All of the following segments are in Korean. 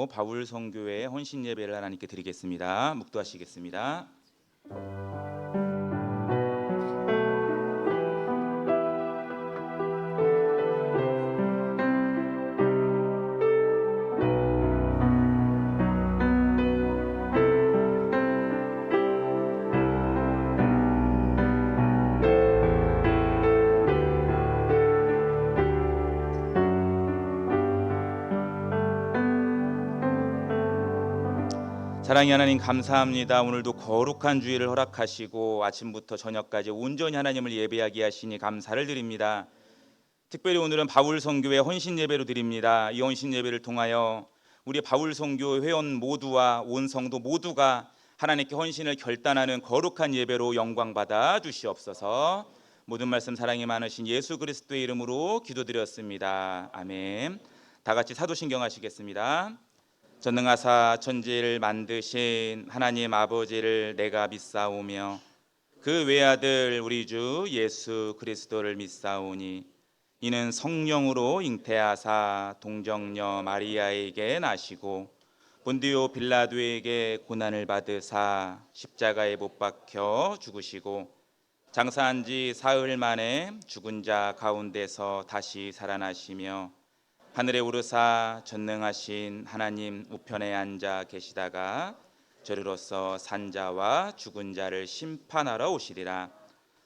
오늘도 바울 선교회 헌신 예배를 하나님께 드리겠습니다. 묵도하시겠습니다. 사랑의 하나님, 감사합니다. 오늘도 거룩한 주일을 허락하시고 아침부터 저녁까지 온전히 하나님을 예배하게 하시니 감사를 드립니다. 특별히 오늘은 바울 선교회 헌신 예배로 드립니다. 이 헌신 예배를 통하여 우리 바울 선교 회원 모두와 온 성도 모두가 하나님께 헌신을 결단하는 거룩한 예배로 영광 받아 주시옵소서. 모든 말씀 사랑이 많으신 예수 그리스도의 이름으로 기도드렸습니다. 아멘. 다 같이 사도신경 하시겠습니다. 전능하사 천지를 만드신 하나님 아버지를 내가 믿사오며 그 외아들 우리 주 예수 그리스도를 믿사오니 이는 성령으로 잉태하사 동정녀 마리아에게 나시고 본디오 빌라도에게 고난을 받으사 십자가에 못 박혀 죽으시고 장사한 지 사흘 만에 죽은 자 가운데서 다시 살아나시며 하늘에 오르사 전능하신 하나님 우편에 앉아 계시다가 저리로서 산자와 죽은 자를 심판하러 오시리라.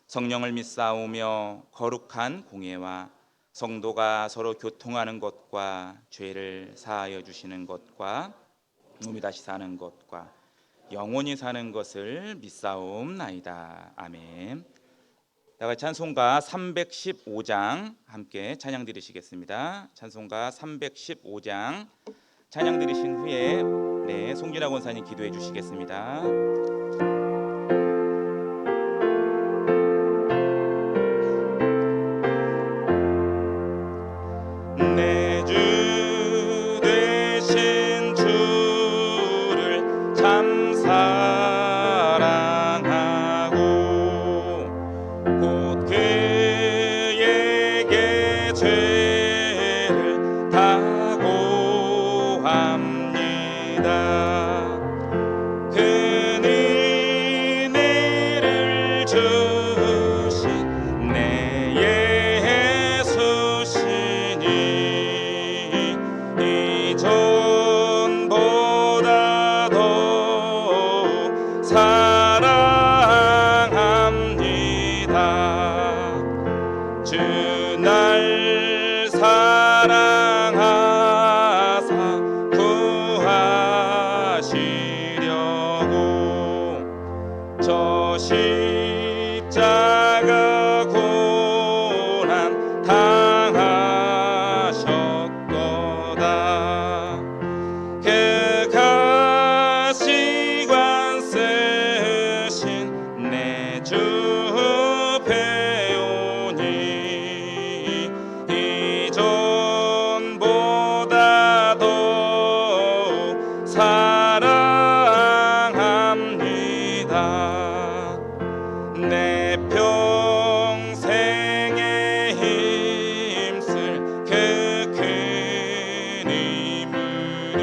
성령을 믿사오며 거룩한 공예와 성도가 서로 교통하는 것과 죄를 사하여 주시는 것과 몸이 다시 사는 것과 영원히 사는 것을 믿사옵나이다. 아멘. 다같이 찬송가 315장 함께 찬양 드리시겠습니다. 찬송가 315장 찬양 드리신 후에 송진아 권사님 기도해 주시겠습니다. 내 주 되신 주를 참 사랑하고 곧 그에게 죄를 다고 합니다. 그 은혜를 주신 내 예수시니 이전보다 더 사랑합니다. 주 날 사랑하사 구하시려고 저 십자가 고난 당하셨도다. 그 가시관 쓰신 내 주 배우니 이전보다 더 사랑합니다. 내 평생에 힘쓸 그 큰 의무는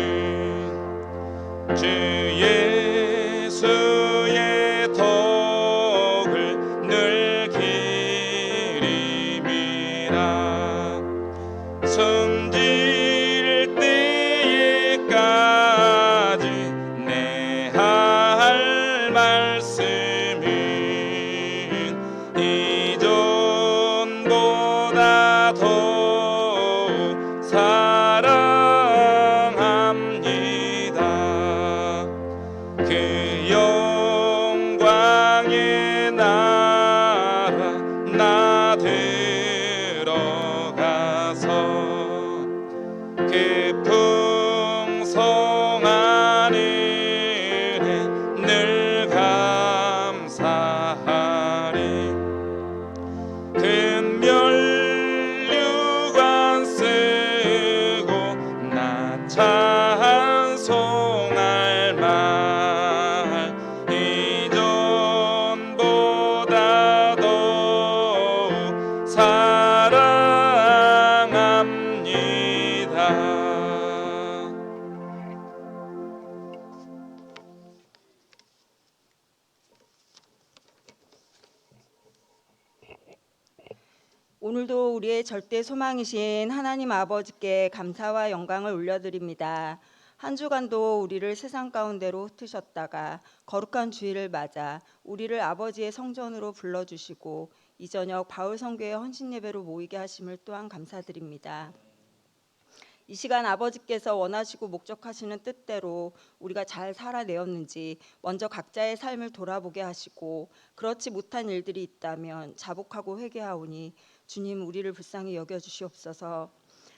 주 예수의 덕을 늘 기림이라. 숨질 때에까지 내 할 말씀은 이전보다 더 사랑합니다. 그 영광의 나라 나 들어가서 그 풍성한 은혜 늘 감사하리. 금면류관 쓰고 나 찬송할 말 이전보다 더 사랑합니다. 오늘도 우리의 절대 소망이신 하나님 아버지께 감사와 영광을 올려드립니다. 한 주간도 우리를 세상 가운데로 흩으셨다가 거룩한 주일을 맞아 우리를 아버지의 성전으로 불러주시고 이 저녁 바울 선교회 헌신 예배로 모이게 하심을 또한 감사드립니다. 이 시간 아버지께서 원하시고 목적하시는 뜻대로 우리가 잘 살아내었는지 먼저 각자의 삶을 돌아보게 하시고 그렇지 못한 일들이 있다면 자복하고 회개하오니 주님 우리를 불쌍히 여겨주시옵소서.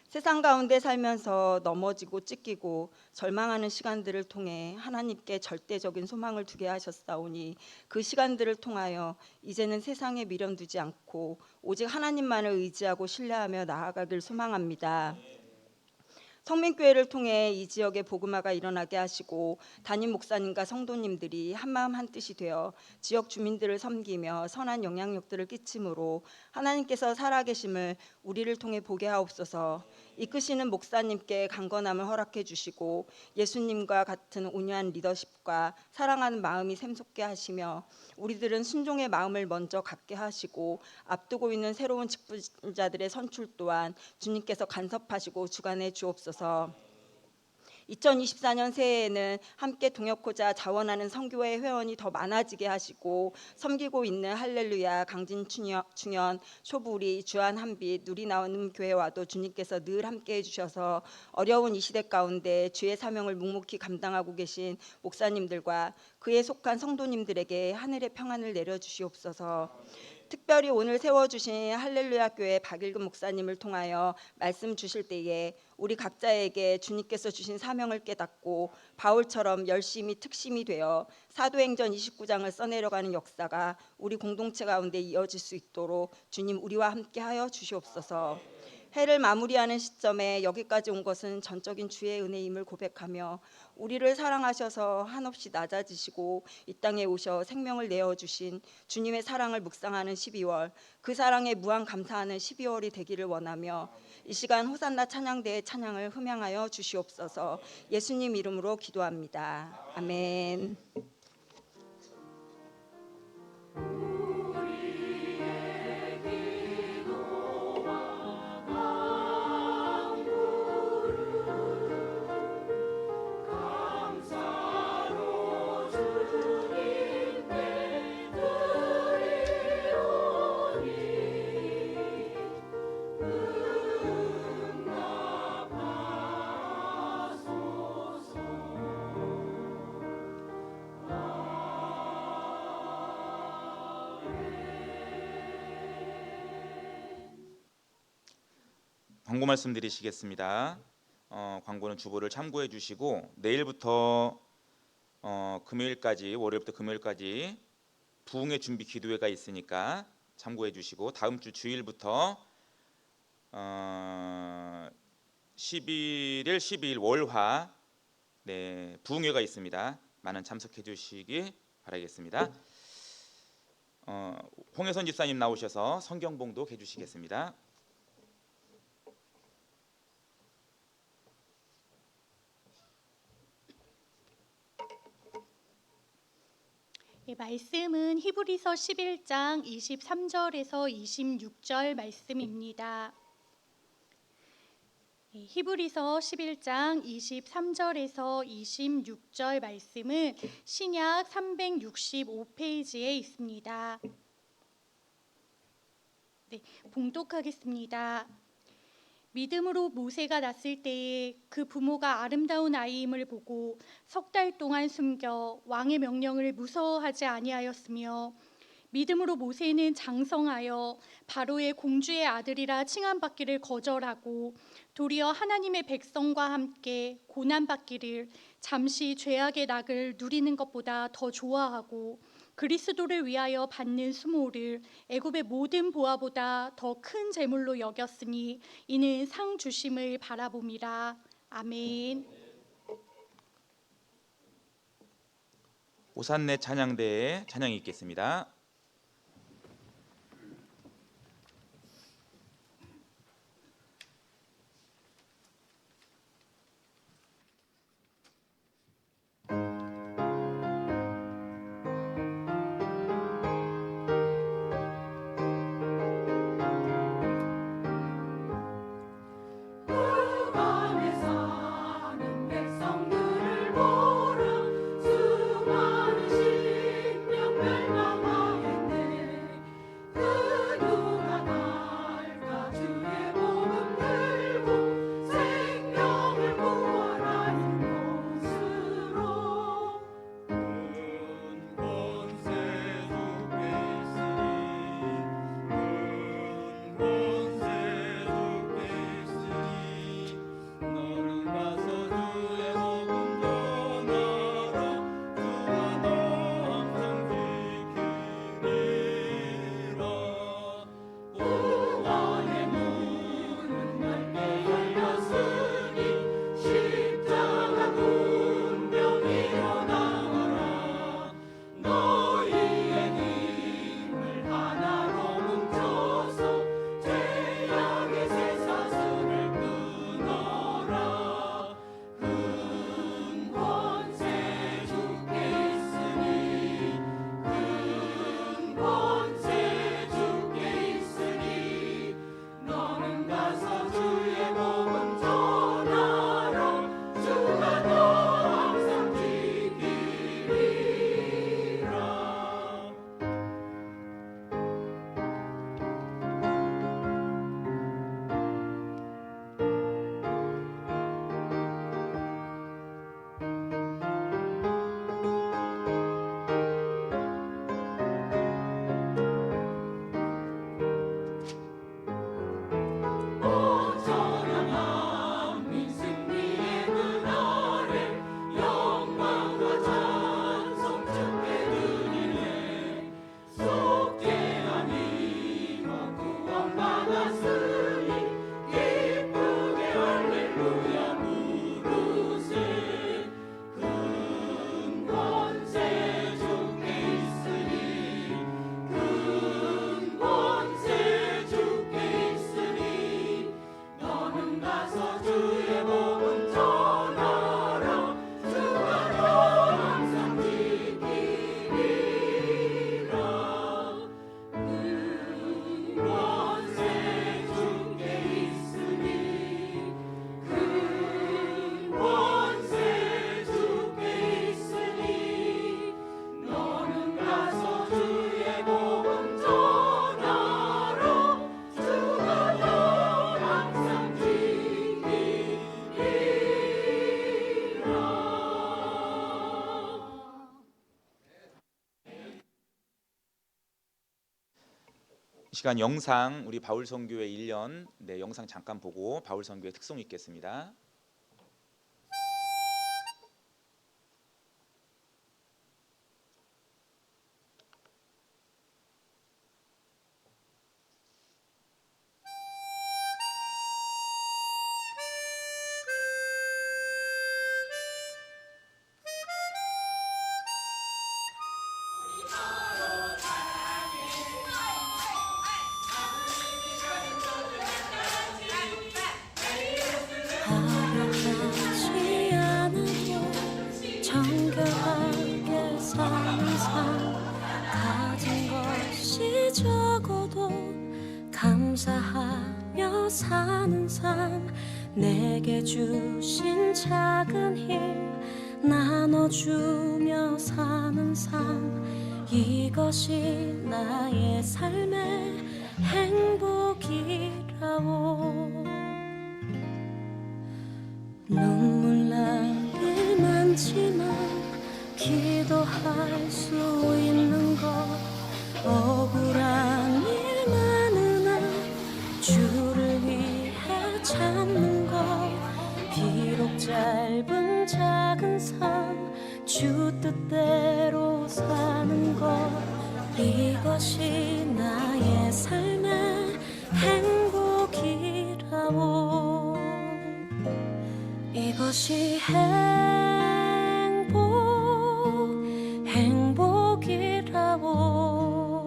세상 가운데 살면서 넘어지고 찢기고 절망하는 시간들을 통해 하나님께 절대적인 소망을 두게 하셨사오니 그 시간들을 통하여 이제는 세상에 미련 두지 않고 오직 하나님만을 의지하고 신뢰하며 나아가길 소망합니다. 성민교회를 통해 이 지역에 복음화가 일어나게 하시고 담임 목사님과 성도님들이 한마음 한뜻이 되어 지역 주민들을 섬기며 선한 영향력들을 끼침으로 하나님께서 살아계심을 우리를 통해 보게 하옵소서. 이끄시는 목사님께 강건함을 허락해 주시고 예수님과 같은 온유한 리더십과 사랑하는 마음이 샘솟게 하시며 우리들은 순종의 마음을 먼저 갖게 하시고 앞두고 있는 새로운 직분자들의 선출 또한 주님께서 간섭하시고 주관해 주옵소서. 2024년 새해에는 함께 동역하자 자원하는 선교회 회원이 더 많아지게 하시고 섬기고 있는 할렐루야, 강진충현, 쇼부리, 주한한빛, 누리나오는 교회와도 주님께서 늘 함께 해주셔서 어려운 이 시대 가운데 주의 사명을 묵묵히 감당하고 계신 목사님들과 그에 속한 성도님들에게 하늘의 평안을 내려주시옵소서. 특별히 오늘 세워주신 할렐루야 교회 박일금 목사님을 통하여 말씀 주실 때에 우리 각자에게 주님께서 주신 사명을 깨닫고 바울처럼 열심히 특심이 되어 사도행전 29장을 써내려가는 역사가 우리 공동체 가운데 이어질 수 있도록 주님 우리와 함께하여 주시옵소서. 해를 마무리하는 시점에 여기까지 온 것은 전적인 주의 은혜임을 고백하며 우리를 사랑하셔서 한없이 낮아지시고 이 땅에 오셔 생명을 내어주신 주님의 사랑을 묵상하는 12월, 그 사랑에 무한 감사하는 12월이 되기를 원하며 이 시간 호산나 찬양대의 찬양을 흠양하여 주시옵소서. 예수님 이름으로 기도합니다. 아멘. 광고 말씀드리시겠습니다. 광고는 주보를 참고해 주시고 내일부터 금요일까지, 월요일부터 금요일까지 부흥의 준비 기도회가 있으니까 참고해 주시고 다음 주 주일부터 11일, 12일 월화 부흥회가 있습니다. 많은 참석해 주시기 바라겠습니다. 홍혜선 집사님 나오셔서 성경봉독 해주시겠습니다. 말씀은 히브리서 11장 23절에서 26절 말씀입니다. 히브리서 11장 23절에서 26절 말씀은 신약 365페이지에 있습니다. 봉독하겠습니다. 믿음으로 모세가 낳았을 때에 그 부모가 아름다운 아이임을 보고 석 달 동안 숨겨 왕의 명령을 무서워하지 아니하였으며 믿음으로 모세는 장성하여 바로의 공주의 아들이라 칭함받기를 거절하고 도리어 하나님의 백성과 함께 고난받기를 잠시 죄악의 낙을 누리는 것보다 더 좋아하고 그리스도를 위하여 받는 수모를 애굽의 모든 보화보다 더 큰 재물로 여겼으니 이는 상 주심을 바라봄이라. 아멘. 오산내 찬양대에 찬양이 있겠습니다. 시간 영상 우리 바울 선교회 1년 영상 잠깐 보고 바울 선교회 특송 읽겠습니다. 하려하지 않아도 정결하게 사는 삶 가진 것이 적어도 감사하며 사는 삶 내게 주신 작은 힘 나눠주며 사는 삶 이것이 나의 삶의 행복이라오 눈물 날 일 많지만 기도할 수 있는 것 억울한 일 많으나 주를 위해 참는 것 비록 짧은 작은 삶 주 뜻대로 사는 것 이것이 나의 삶의 행복이라오 이것이 행복이라고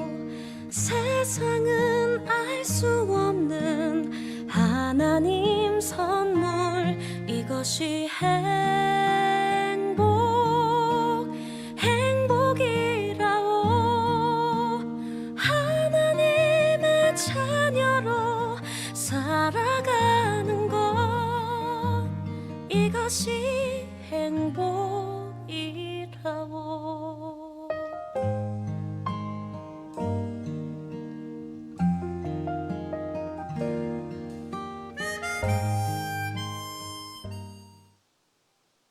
세상은 알 수 없는 하나님 선물 이것이 행복이라고 하나님의 자녀로 살아가는 것 이것이 행복이라고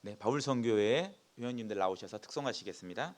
네, 바울 선교회 회원님들 나오셔서 특송하시겠습니다.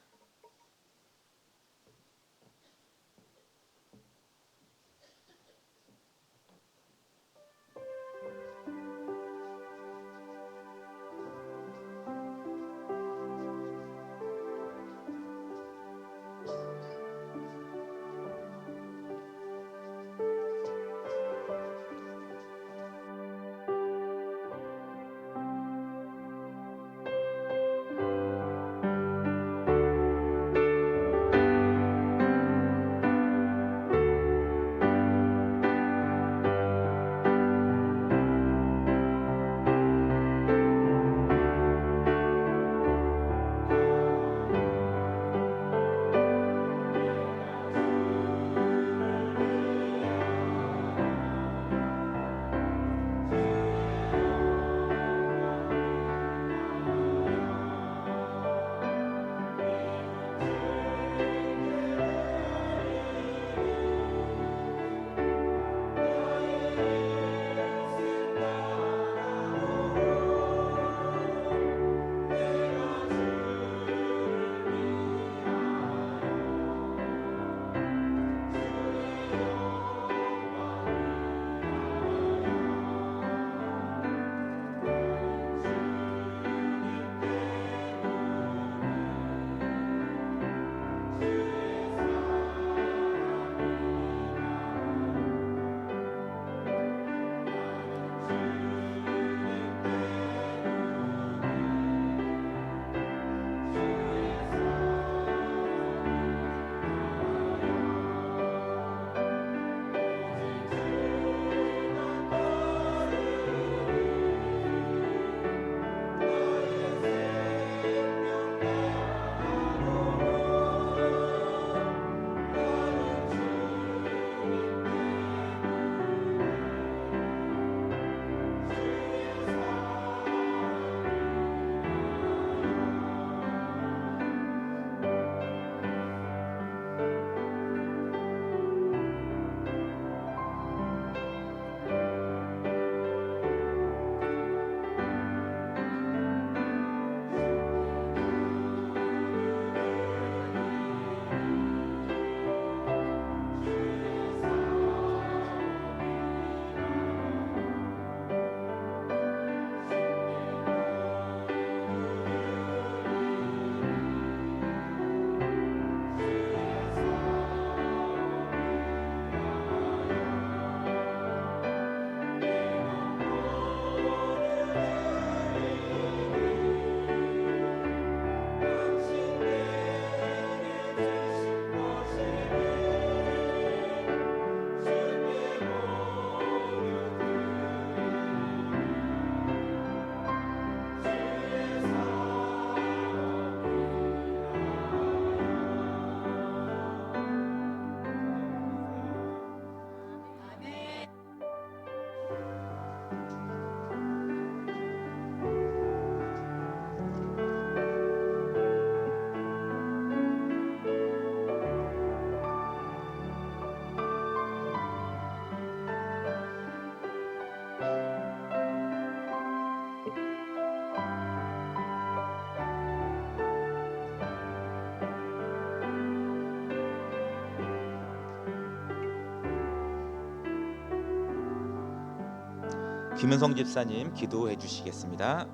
김은성 집사님 기도해 주시겠습니다.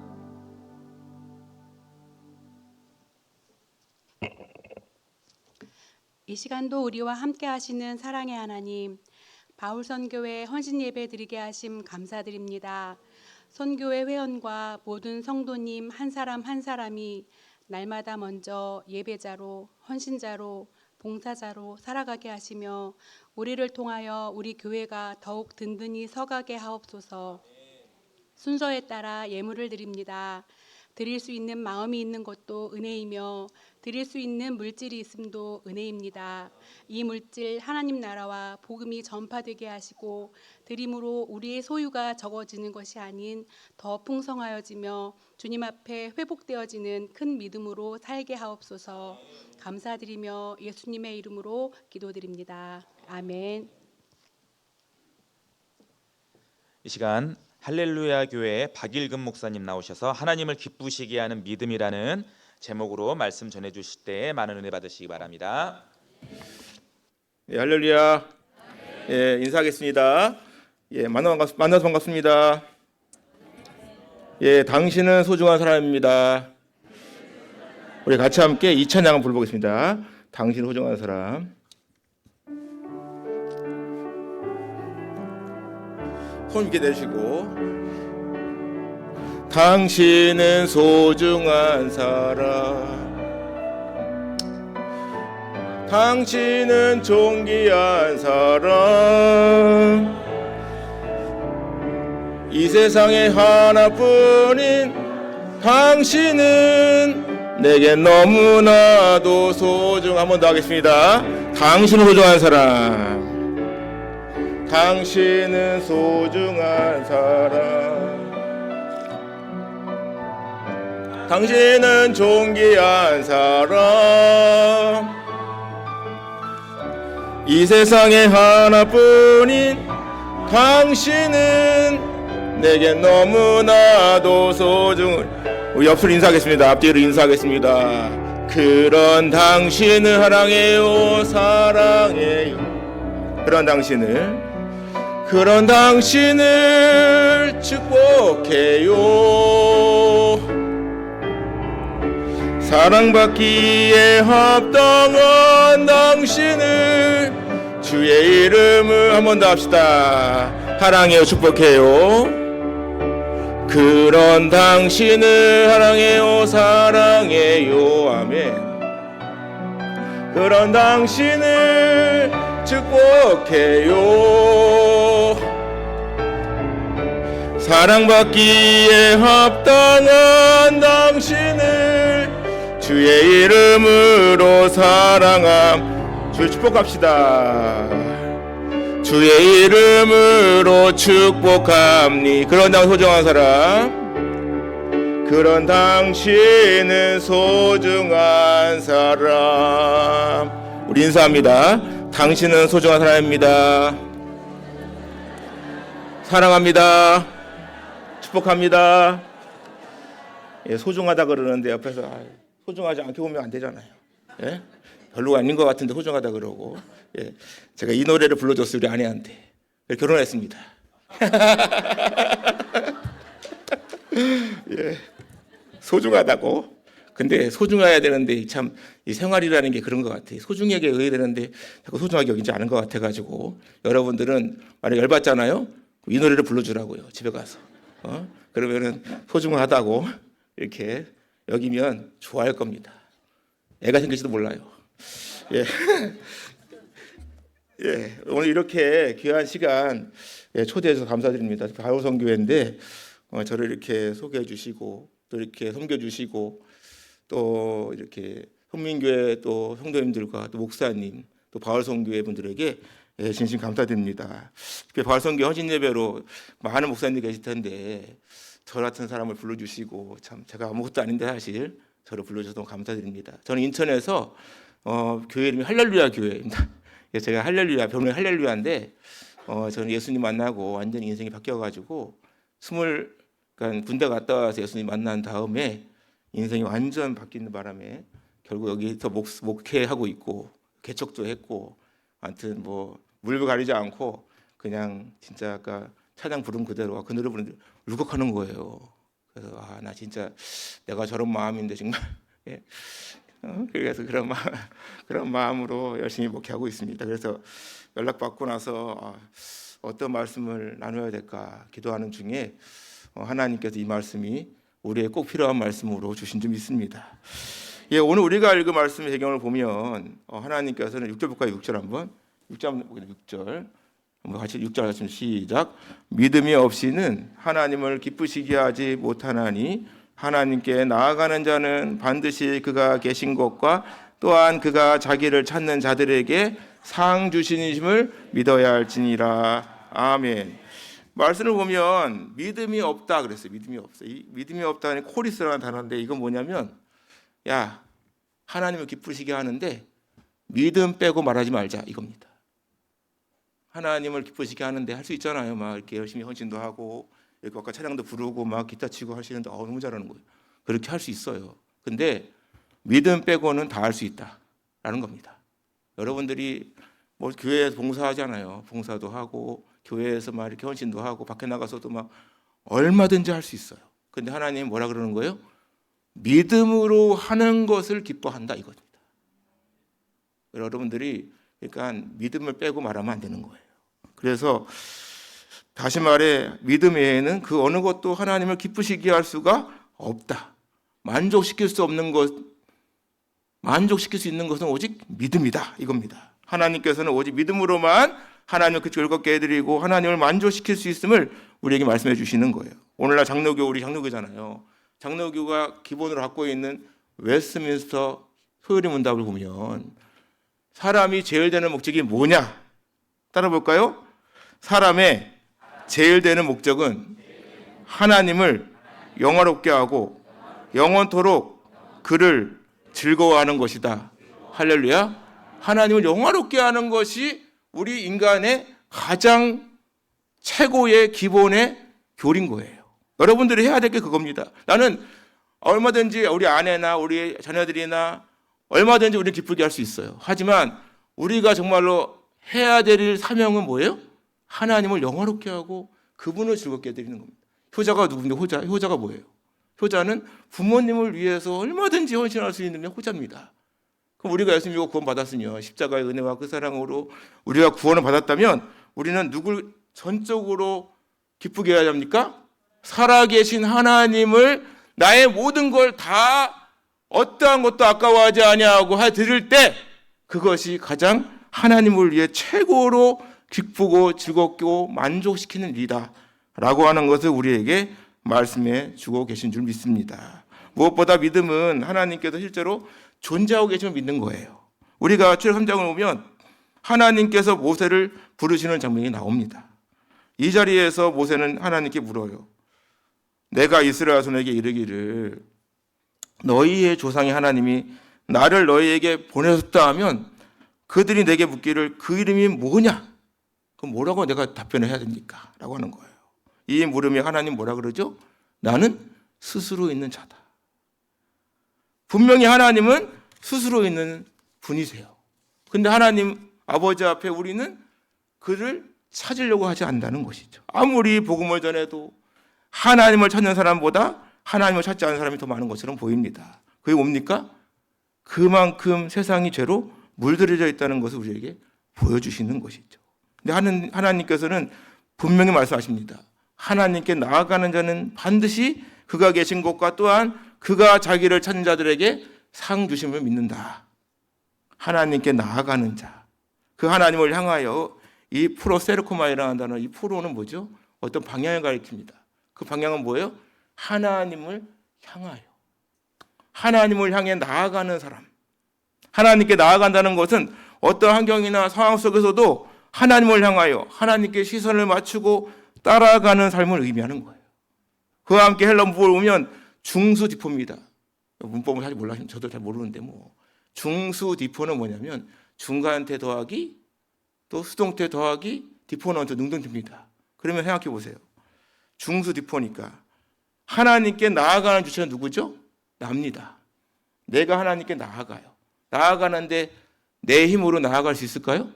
이 시간도 우리와 함께 하시는 사랑의 하나님, 바울선교회 헌신 예배 드리게 하심 감사드립니다. 선교회 회원과 모든 성도님 한 사람 한 사람이 날마다 먼저 예배자로, 헌신자로, 봉사자로 살아가게 하시며 우리를 통하여 우리 교회가 더욱 든든히 서가게 하옵소서. 순서에 따라 예물을 드립니다. 드릴 수 있는 마음이 있는 것도 은혜이며 드릴 수 있는 물질이 있음도 은혜입니다. 이 물질 하나님 나라와 복음이 전파되게 하시고 드림으로 우리의 소유가 적어지는 것이 아닌 더 풍성하여지며 주님 앞에 회복되어지는 큰 믿음으로 살게 하옵소서. 감사드리며 예수님의 이름으로 기도드립니다. 아멘. 이 시간 할렐루야 교회 박일금 목사님 나오셔서 하나님을 기쁘시게 하는 믿음이라는 제목으로 말씀 전해 주실 때 많은 은혜 받으시기 바랍니다. 예, 할렐루야. 예, 인사하겠습니다. 예, 만나서 반갑습니다. 예, 당신은 소중한 사람입니다. 우리 같이 함께 이 찬양을 불러보겠습니다. 당신은 소중한 사람. 손 이렇게 내리시고, 당신은 소중한 사람, 당신은 존귀한 사람, 이 세상에 하나뿐인 당신은 내게 너무나도 소중한. 한 번 더 하겠습니다. 당신은 소중한 사람, 당신은 소중한 사람, 당신은 존귀한 사람, 이 세상에 하나뿐인 당신은 내게 너무나도 소중한. 우리 옆으로 인사하겠습니다. 앞뒤로 인사하겠습니다. 그런 당신을 사랑해요, 사랑해요. 그런 당신을 축복해요. 사랑받기에 합당한 당신을, 주의 이름을 한 번 더 합시다. 사랑해요, 축복해요. 그런 당신을 사랑해요, 사랑해요. 아멘. 그런 당신을 축복해요. 사랑받기에 합당한 당신을 주의 이름으로 사랑함. 주의 축복합시다. 주의 이름으로 축복합니. 그런 당신 소중한 사람, 그런 당신은 소중한 사람. 우리 인사합니다. 당신은 소중한 사람입니다. 사랑합니다. 축복합니다. 예, 소중하다 그러는데 옆에서 소중하지 않게 보면 안 되잖아요. 예? 별로가 아닌 것 같은데 소중하다 그러고. 예, 제가 이 노래를 불러줬어요, 우리 아내한테. 결혼했습니다. 예, 소중하다고. 근데 소중해야 되는데 참 이 생활이라는 게 그런 것 같아요. 소중하게 여겨야 되는데 자꾸 소중하게 여기지 않은 것 같아가지고, 여러분들은 만약 열받잖아요, 이 노래를 불러주라고요, 집에 가서. 그러면은 소중하다고 이렇게 여기면 좋아할 겁니다. 애가 생길지도 몰라요. 예. 예, 오늘 이렇게 귀한 시간 초대해 주셔서 감사드립니다. 바울선교회인데 저를 이렇게 소개해 주시고 또 이렇게 섬겨 주시고 또 이렇게 성민교회 또 성도님들과 또 목사님 또 바울선교회 분들에게 진심 감사드립니다. 특히 바울선교회 헌신예배로 많은 목사님들이 계실 텐데 저 같은 사람을 불러주시고, 참 제가 아무것도 아닌데 사실 저를 불러주셔서 너무 감사드립니다. 저는 인천에서 교회 이름이 할렐루야 교회입니다. 제가 할렐루야, 별명이 할렐루야인데 저는 예수님 만나고 완전히 인생이 바뀌어가지고 그러니까 군대 갔다 와서 예수님 만난 다음에 인생이 완전 바뀌는 바람에 결국 여기서 목회하고 있고 개척도 했고, 아무튼 뭐 물불 가리지 않고 그냥 진짜 아까 찬양 부른 그대로 그 노래 부르는데 울컥하는 거예요. 그래서 나 진짜 내가 저런 마음인데 정말 예. 그래서 그런 마음으로 열심히 목회하고 있습니다. 그래서 연락 받고 나서 어떤 말씀을 나눠야 될까 기도하는 중에 하나님께서 이 말씀이 우리의 꼭 필요한 말씀으로 주신 점 있습니다. 예, 오늘 우리가 읽은 말씀의 배경을 보면 하나님께서는 6절부터 6절 한번 6절 한번 같이 6절 같이 시작. 믿음이 없이는 하나님을 기쁘시게 하지 못하나니 하나님께 나아가는 자는 반드시 그가 계신 것과 또한 그가 자기를 찾는 자들에게 상 주시심을 믿어야 할지니라. 아멘. 말씀을 보면 믿음이 없다 그랬어요. 믿음이 없어. 이 믿음이 없다는 코리스라는 단어인데 이건 뭐냐면 야 하나님을 기쁘시게 하는데 믿음 빼고 말하지 말자 이겁니다. 하나님을 기쁘시게 하는데 할 수 있잖아요. 막 이렇게 열심히 헌신도 하고 이렇게 아까 찬양도 부르고 막 기타 치고 하시는데 너무 잘하는 거예요. 그렇게 할 수 있어요. 근데 믿음 빼고는 다 할 수 있다라는 겁니다. 여러분들이 뭐 교회에서 봉사하잖아요. 봉사도 하고 교회에서 막 이렇게 헌신도 하고 밖에 나가서도 막 얼마든지 할 수 있어요. 근데 하나님 뭐라 그러는 거예요? 믿음으로 하는 것을 기뻐한다 이겁니다. 여러분들이 그러니까 믿음을 빼고 말하면 안 되는 거예요. 그래서 다시 말해 믿음 외에는 그 어느 것도 하나님을 기쁘시게 할 수가 없다. 만족시킬 수 없는 것, 만족시킬 수 있는 것은 오직 믿음이다 이겁니다. 하나님께서는 오직 믿음으로만 하나님을 즐겁게 해드리고 하나님을 만족시킬 수 있음을 우리에게 말씀해 주시는 거예요. 오늘날 장로교 우리 장로교잖아요. 장로교가 기본으로 갖고 있는 웨스트민스터 소요리 문답을 보면 사람이 제일되는 목적이 뭐냐? 따라볼까요? 사람의 제일되는 목적은 하나님을 영화롭게 하고 영원토록 그를 즐거워하는 것이다. 할렐루야. 하나님을 영화롭게 하는 것이 우리 인간의 가장 최고의 기본의 교리인 거예요. 여러분들이 해야 될 게 그겁니다. 나는 얼마든지 우리 아내나 우리 자녀들이나 얼마든지 우리는 기쁘게 할 수 있어요. 하지만 우리가 정말로 해야 될 사명은 뭐예요? 하나님을 영화롭게 하고 그분을 즐겁게 해드리는 겁니다. 효자가 누군데 효자가 뭐예요? 효자는 부모님을 위해서 얼마든지 헌신할 수 있는 효자입니다. 그럼 우리가 예수 믿고 구원 받았으면 십자가의 은혜와 그 사랑으로 우리가 구원을 받았다면 우리는 누굴 전적으로 기쁘게 해야 합니까? 살아계신 하나님을 나의 모든 걸 다 어떠한 것도 아까워하지 아니하고 드릴 때 그것이 가장 하나님을 위해 최고로 기쁘고 즐겁고 만족시키는 일이다 라고 하는 것을 우리에게 말씀해 주고 계신 줄 믿습니다. 무엇보다 믿음은 하나님께서 실제로 존재하고 계심을 믿는 거예요. 우리가 출애굽 3장을 보면 하나님께서 모세를 부르시는 장면이 나옵니다. 이 자리에서 모세는 하나님께 물어요. 내가 이스라엘 자손에게 이르기를 너희의 조상의 하나님이 나를 너희에게 보내셨다 하면 그들이 내게 묻기를 그 이름이 뭐냐? 그럼 뭐라고 내가 답변을 해야 됩니까? 라고 하는 거예요. 이 물음에 하나님 뭐라 그러죠? 나는 스스로 있는 자다. 분명히 하나님은 스스로 있는 분이세요. 근데 하나님 아버지 앞에 우리는 그를 찾으려고 하지 않는다는 것이죠. 아무리 복음을 전해도 하나님을 찾는 사람보다 하나님을 찾지 않는 사람이 더 많은 것처럼 보입니다. 그게 뭡니까? 그만큼 세상이 죄로 물들여져 있다는 것을 우리에게 보여주시는 것이죠. 근데 하나님께서는 분명히 말씀하십니다. 하나님께 나아가는 자는 반드시 그가 계신 곳과 또한 그가 자기를 찾는 자들에게 상 주심을 믿는다. 하나님께 나아가는 자. 그 하나님을 향하여 이 프로세르코마이라는 단어, 이 프로는 뭐죠? 어떤 방향을 가리킵니다. 그 방향은 뭐예요? 하나님을 향하여. 하나님을 향해 나아가는 사람. 하나님께 나아간다는 것은 어떤 환경이나 상황 속에서도 하나님을 향하여 하나님께 시선을 맞추고 따라가는 삶을 의미하는 거예요. 그와 함께 헬라 문법을 보면 중수디포입니다. 문법을 사실 몰라, 저도 잘 모르는데 뭐 중수디포는 뭐냐면 중간태 더하기 또 수동태 더하기 디포는 능동태입니다. 그러면 생각해 보세요. 중수디포니까 하나님께 나아가는 주체는 누구죠? 납니다. 내가 하나님께 나아가요. 나아가는데 내 힘으로 나아갈 수 있을까요?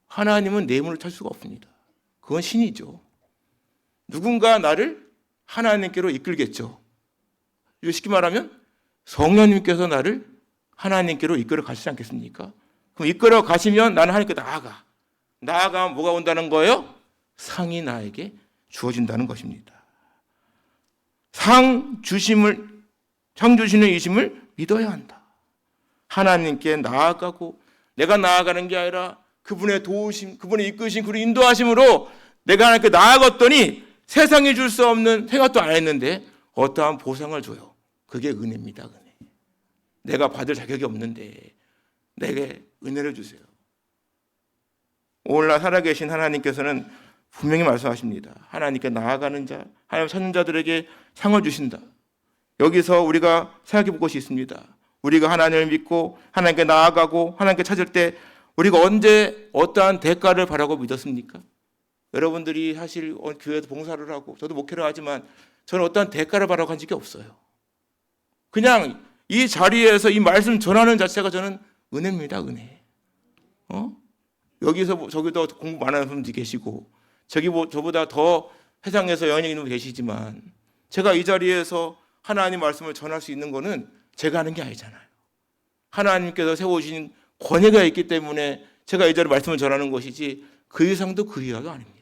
하나님은 내 힘으로 찰 수가 없습니다. 그건 신이죠. 누군가 나를 하나님께로 이끌겠죠. 이거 쉽게 말하면 성령님께서 나를 하나님께로 이끌어 가시지 않겠습니까? 그럼 이끌어 가시면 나는 하나님께 나아가. 나아가면 뭐가 온다는 거예요? 상이 나에게 주어진다는 것입니다. 상 주시는 이심을 믿어야 한다. 하나님께 나아가고 내가 나아가는 게 아니라 그분의 도우심, 그분의 이끄심, 그분의 인도하심으로 내가 하나님께 나아갔더니 세상이 줄 수 없는 생각도 안 했는데 어떠한 보상을 줘요. 그게 은혜입니다. 은혜. 내가 받을 자격이 없는데 내게 은혜를 주세요. 오늘날 살아계신 하나님께서는 분명히 말씀하십니다. 하나님께 나아가는 자, 하나님 찾는 자들에게 상을 주신다. 여기서 우리가 생각해 볼 것이 있습니다. 우리가 하나님을 믿고 하나님께 나아가고 하나님께 찾을 때 우리가 언제 어떠한 대가를 바라고 믿었습니까? 여러분들이 사실 교회에서 봉사를 하고 저도 목회를 하지만 저는 어떠한 대가를 바라고 한 적이 없어요. 그냥 이 자리에서 이 말씀 전하는 자체가 저는 은혜입니다. 은혜. 여기서 저기도 공부 많은 분들이 계시고 저보다 더 세상에서 영향력 있는 분 계시지만 제가 이 자리에서 하나님 말씀을 전할 수 있는 거는 제가 하는 게 아니잖아요. 하나님께서 세우신 권위가 있기 때문에 제가 이 자리에 말씀을 전하는 것이지 그 이상도 그 이하도 아닙니다.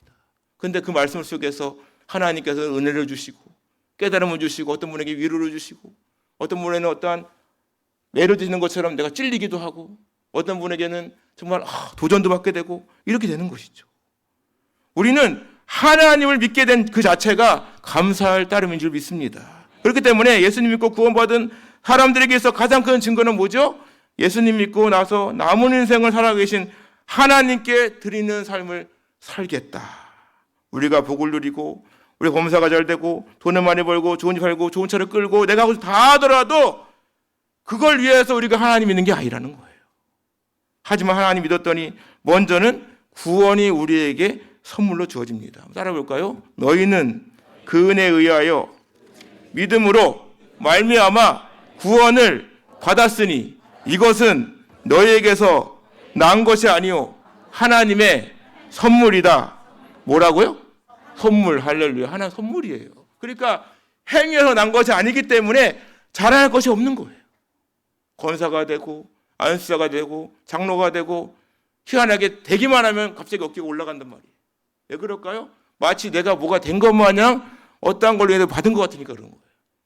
그런데 그 말씀 속에서 하나님께서 은혜를 주시고 깨달음을 주시고 어떤 분에게 위로를 주시고 어떤 분에게는 어떠한 매를 드리는 것처럼 내가 찔리기도 하고 어떤 분에게는 정말 도전도 받게 되고 이렇게 되는 것이죠. 우리는 하나님을 믿게 된 그 자체가 감사할 따름인 줄 믿습니다. 그렇기 때문에 예수님 믿고 구원받은 사람들에게 있어 가장 큰 증거는 뭐죠? 예수님 믿고 나서 남은 인생을 살아계신 하나님께 드리는 삶을 살겠다. 우리가 복을 누리고 우리 검사가 잘 되고 돈을 많이 벌고 좋은 집 살고 좋은 차를 끌고 내가 하고 다 하더라도 그걸 위해서 우리가 하나님 믿는 게 아니라는 거예요. 하지만 하나님 믿었더니 먼저는 구원이 우리에게 선물로 주어집니다. 따라 볼까요? 너희는 그 은혜에 의하여 믿음으로 말미암아 구원을 받았으니 이것은 너희에게서 난 것이 아니요 하나님의 선물이다. 뭐라고요? 선물. 할렐루야. 하나님 선물이에요. 그러니까 행위에서 난 것이 아니기 때문에 자랑할 것이 없는 거예요. 권사가 되고 안수사가 되고 장로가 되고 희한하게 되기만 하면 갑자기 어깨가 올라간단 말이에요. 왜 그럴까요? 마치 내가 뭐가 된 것 마냥 어떠한 걸로 받은 것 같으니까 그런 거예요.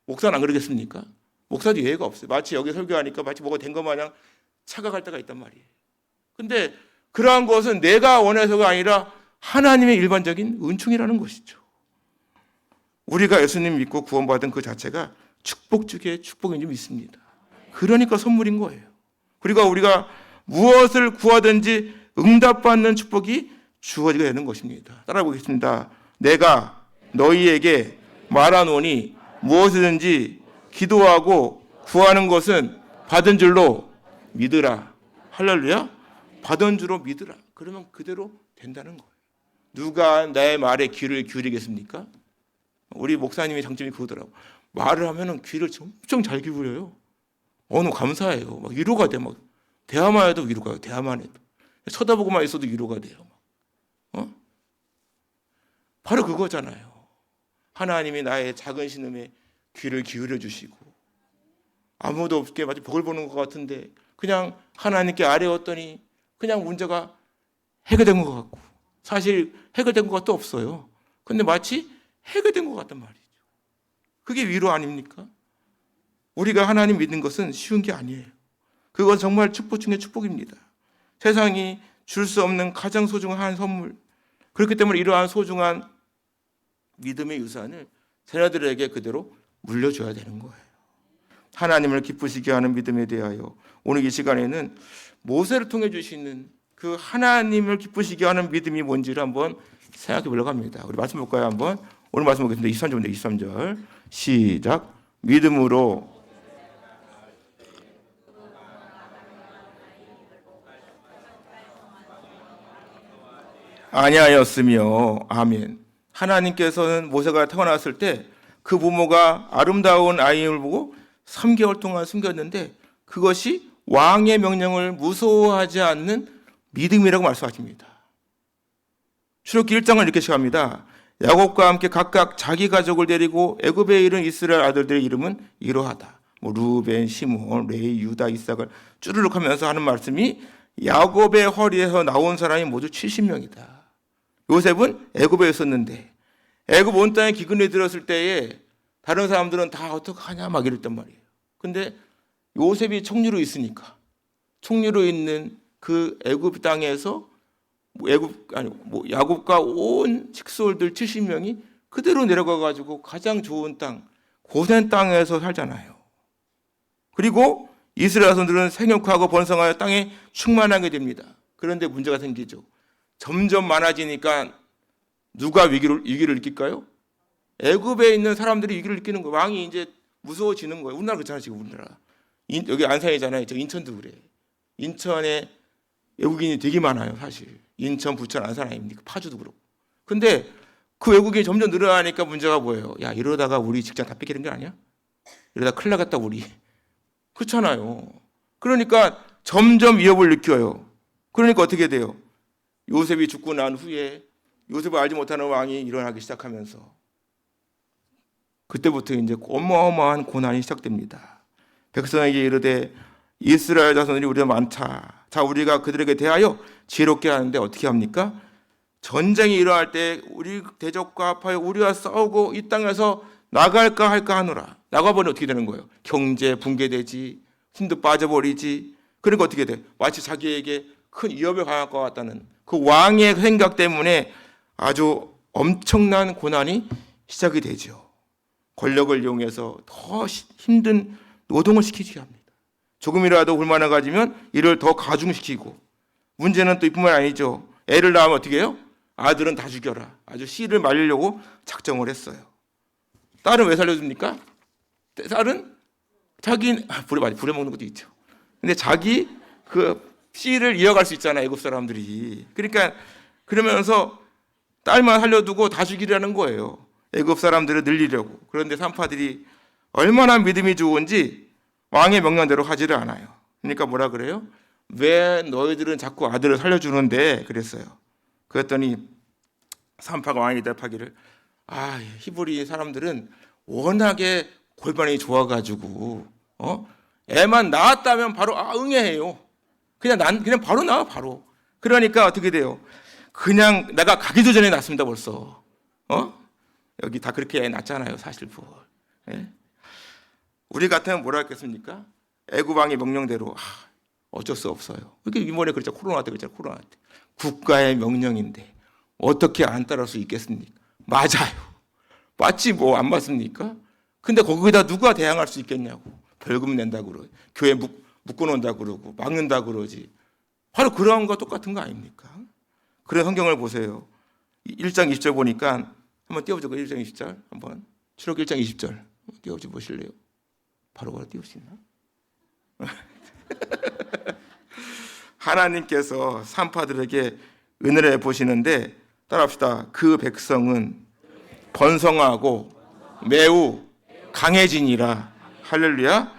목사는 안 그러겠습니까? 목사도 예외가 없어요. 마치 여기 설교하니까 마치 뭐가 된 것 마냥 착각할 때가 있단 말이에요. 근데 그러한 것은 내가 원해서가 아니라 하나님의 일반적인 은총이라는 것이죠. 우리가 예수님 믿고 구원받은 그 자체가 축복 중에 축복인 줄 믿습니다. 그러니까 선물인 거예요. 그리고 우리가 무엇을 구하든지 응답받는 축복이 주어지게 되는 것입니다. 따라 보겠습니다. 내가 너희에게 말하노니 무엇이든지 기도하고 구하는 것은 받은 줄로 믿으라. 할렐루야. 받은 줄로 믿으라. 그러면 그대로 된다는 거예요. 누가 나의 말에 귀를 기울이겠습니까? 우리 목사님의 장점이 그거더라고. 말을 하면은 귀를 엄청 잘 기울여요. 너무 감사해요. 막 위로가 돼. 막 대화만 해도 위로가 돼요. 대화만 해도. 쳐다보고만 있어도 위로가 돼요. 바로 그거잖아요. 하나님이 나의 작은 신음에 귀를 기울여 주시고 아무도 없게 마치 벽을 보는 것 같은데 그냥 하나님께 아뢰었더니 그냥 문제가 해결된 것 같고 사실 해결된 것도 없어요. 근데 마치 해결된 것 같단 말이죠. 그게 위로 아닙니까? 우리가 하나님 믿는 것은 쉬운 게 아니에요. 그건 정말 축복 중에 축복입니다. 세상이 줄 수 없는 가장 소중한 선물. 그렇기 때문에 이러한 소중한 믿음의 유산을 자녀들에게 그대로 물려줘야 되는 거예요. 하나님을 기쁘시게 하는 믿음에 대하여 오늘 이 시간에는 모세를 통해 주시는 그 하나님을 기쁘시게 하는 믿음이 뭔지를 한번 생각해 보려고 합니다. 우리 말씀 볼까요? 한번 오늘 말씀 보겠습니다. 23절입니다. 23절 시작. 믿음으로 아니하였으며 아멘. 하나님께서는 모세가 태어났을 때 그 부모가 아름다운 아이를 보고 3개월 동안 숨겼는데 그것이 왕의 명령을 무서워하지 않는 믿음이라고 말씀하십니다. 출애굽기 1장을 이렇게 시작합니다. 야곱과 함께 각각 자기 가족을 데리고 애굽에 이른 이스라엘 아들들의 이름은 이러하다. 뭐 루벤, 시므온, 레위, 유다, 이삭을 쭈르륵 하면서 하는 말씀이 야곱의 허리에서 나온 사람이 모두 70명이다. 요셉은 애굽에 있었는데 애굽 온 땅에 기근에 들었을 때에 다른 사람들은 다 어떡하냐 막 이랬단 말이에요. 근데 요셉이 총리로 있으니까 총리로 있는 그 애굽 땅에서 야곱과 온 식솔들 70명이 그대로 내려가 가지고 가장 좋은 땅, 고센 땅에서 살잖아요. 그리고 이스라엘 자손들은 생육하고 번성하여 땅에 충만하게 됩니다. 그런데 문제가 생기죠. 점점 많아지니까 누가 위기를 느낄까요? 애굽에 있는 사람들이 위기를 느끼는 거예요. 왕이 이제 무서워지는 거예요. 우리나라 그렇잖아요. 지금 우리나라. 여기 안산이잖아요. 저 인천도 그래. 인천에 외국인이 되게 많아요. 사실. 인천, 부천, 안산 아닙니까? 파주도 그렇고. 근데 그 외국인이 점점 늘어나니까 문제가 뭐예요? 야, 이러다가 우리 직장 다 뺏기는 게 아니야? 이러다 큰일 나겠다 우리. 그렇잖아요. 그러니까 점점 위협을 느껴요. 그러니까 어떻게 돼요? 요셉이 죽고 난 후에 요셉을 알지 못하는 왕이 일어나기 시작하면서 그때부터 이제 어마어마한 고난이 시작됩니다. 백성에게 이르되 이스라엘 자손들이 우리가 많다. 자, 우리가 그들에게 대하여 지혜롭게 하는데 어떻게 합니까? 전쟁이 일어날 때 우리 대적과 합하여 우리와 싸우고 이 땅에서 나갈까 할까 하노라. 나가버리면 어떻게 되는 거예요? 경제 붕괴되지, 힘도 빠져버리지. 그러니까 어떻게 돼? 마치 자기에게 큰 위협을 가할 것 같다는 그 왕의 생각 때문에 아주 엄청난 고난이 시작이 되죠. 권력을 이용해서 더 힘든 노동을 시키게 합니다. 조금이라도 불만을 가지면 이를 더 가중시키고, 문제는 또 이뿐만 아니죠. 애를 낳으면 어떻게 해요? 아들은 다 죽여라. 아주 씨를 말리려고 작정을 했어요. 딸은 왜 살려줍니까? 딸은 자기 불에 먹는 것도 있죠. 근데 자기 그 씨를 이어갈 수 있잖아요. 애굽 사람들이. 그러니까 그러면서 딸만 살려두고 다 죽이려는 거예요. 애굽 사람들을 늘리려고. 그런데 산파들이 얼마나 믿음이 좋은지 왕의 명령대로 하지를 않아요. 그러니까 뭐라 그래요? 왜 너희들은 자꾸 아들을 살려주는데? 그랬어요. 그랬더니 산파가 왕에게 대답하기를, 히브리 사람들은 워낙에 골반이 좋아가지고 애만 낳았다면 바로 응애해요. 그냥 바로 낳아 바로. 그러니까 어떻게 돼요? 그냥 내가 가기도 전에 낳습니다 벌써. 여기 다 그렇게 애 낳잖아요 사실. 예? 우리 같으면 뭐라 했겠습니까? 애굽 왕의 명령대로 어쩔 수 없어요. 이렇게 이번에 그랬죠. 코로나 때 그랬죠. 코로나 때 국가의 명령인데 어떻게 안 따를 수 있겠습니까? 맞아요. 맞지 뭐 안 맞습니까? 근데 거기다 누가 대항할 수 있겠냐고. 벌금 낸다고 그러고 교회 묶어놓는다고 그러고 막는다고 그러지. 바로 그런 거 똑같은 거 아닙니까? 그런 성경을 보세요. 1장 20절 보니까 한번 띄워보죠. 1장 20절 한번. 출애굽 1장 20절 띄워줘 보실래요? 바로 띄울 수 있나? 하나님께서 산파들에게 은혜를 보시는데 따라합시다. 그 백성은 번성하고 매우 강해지니라. 할렐루야.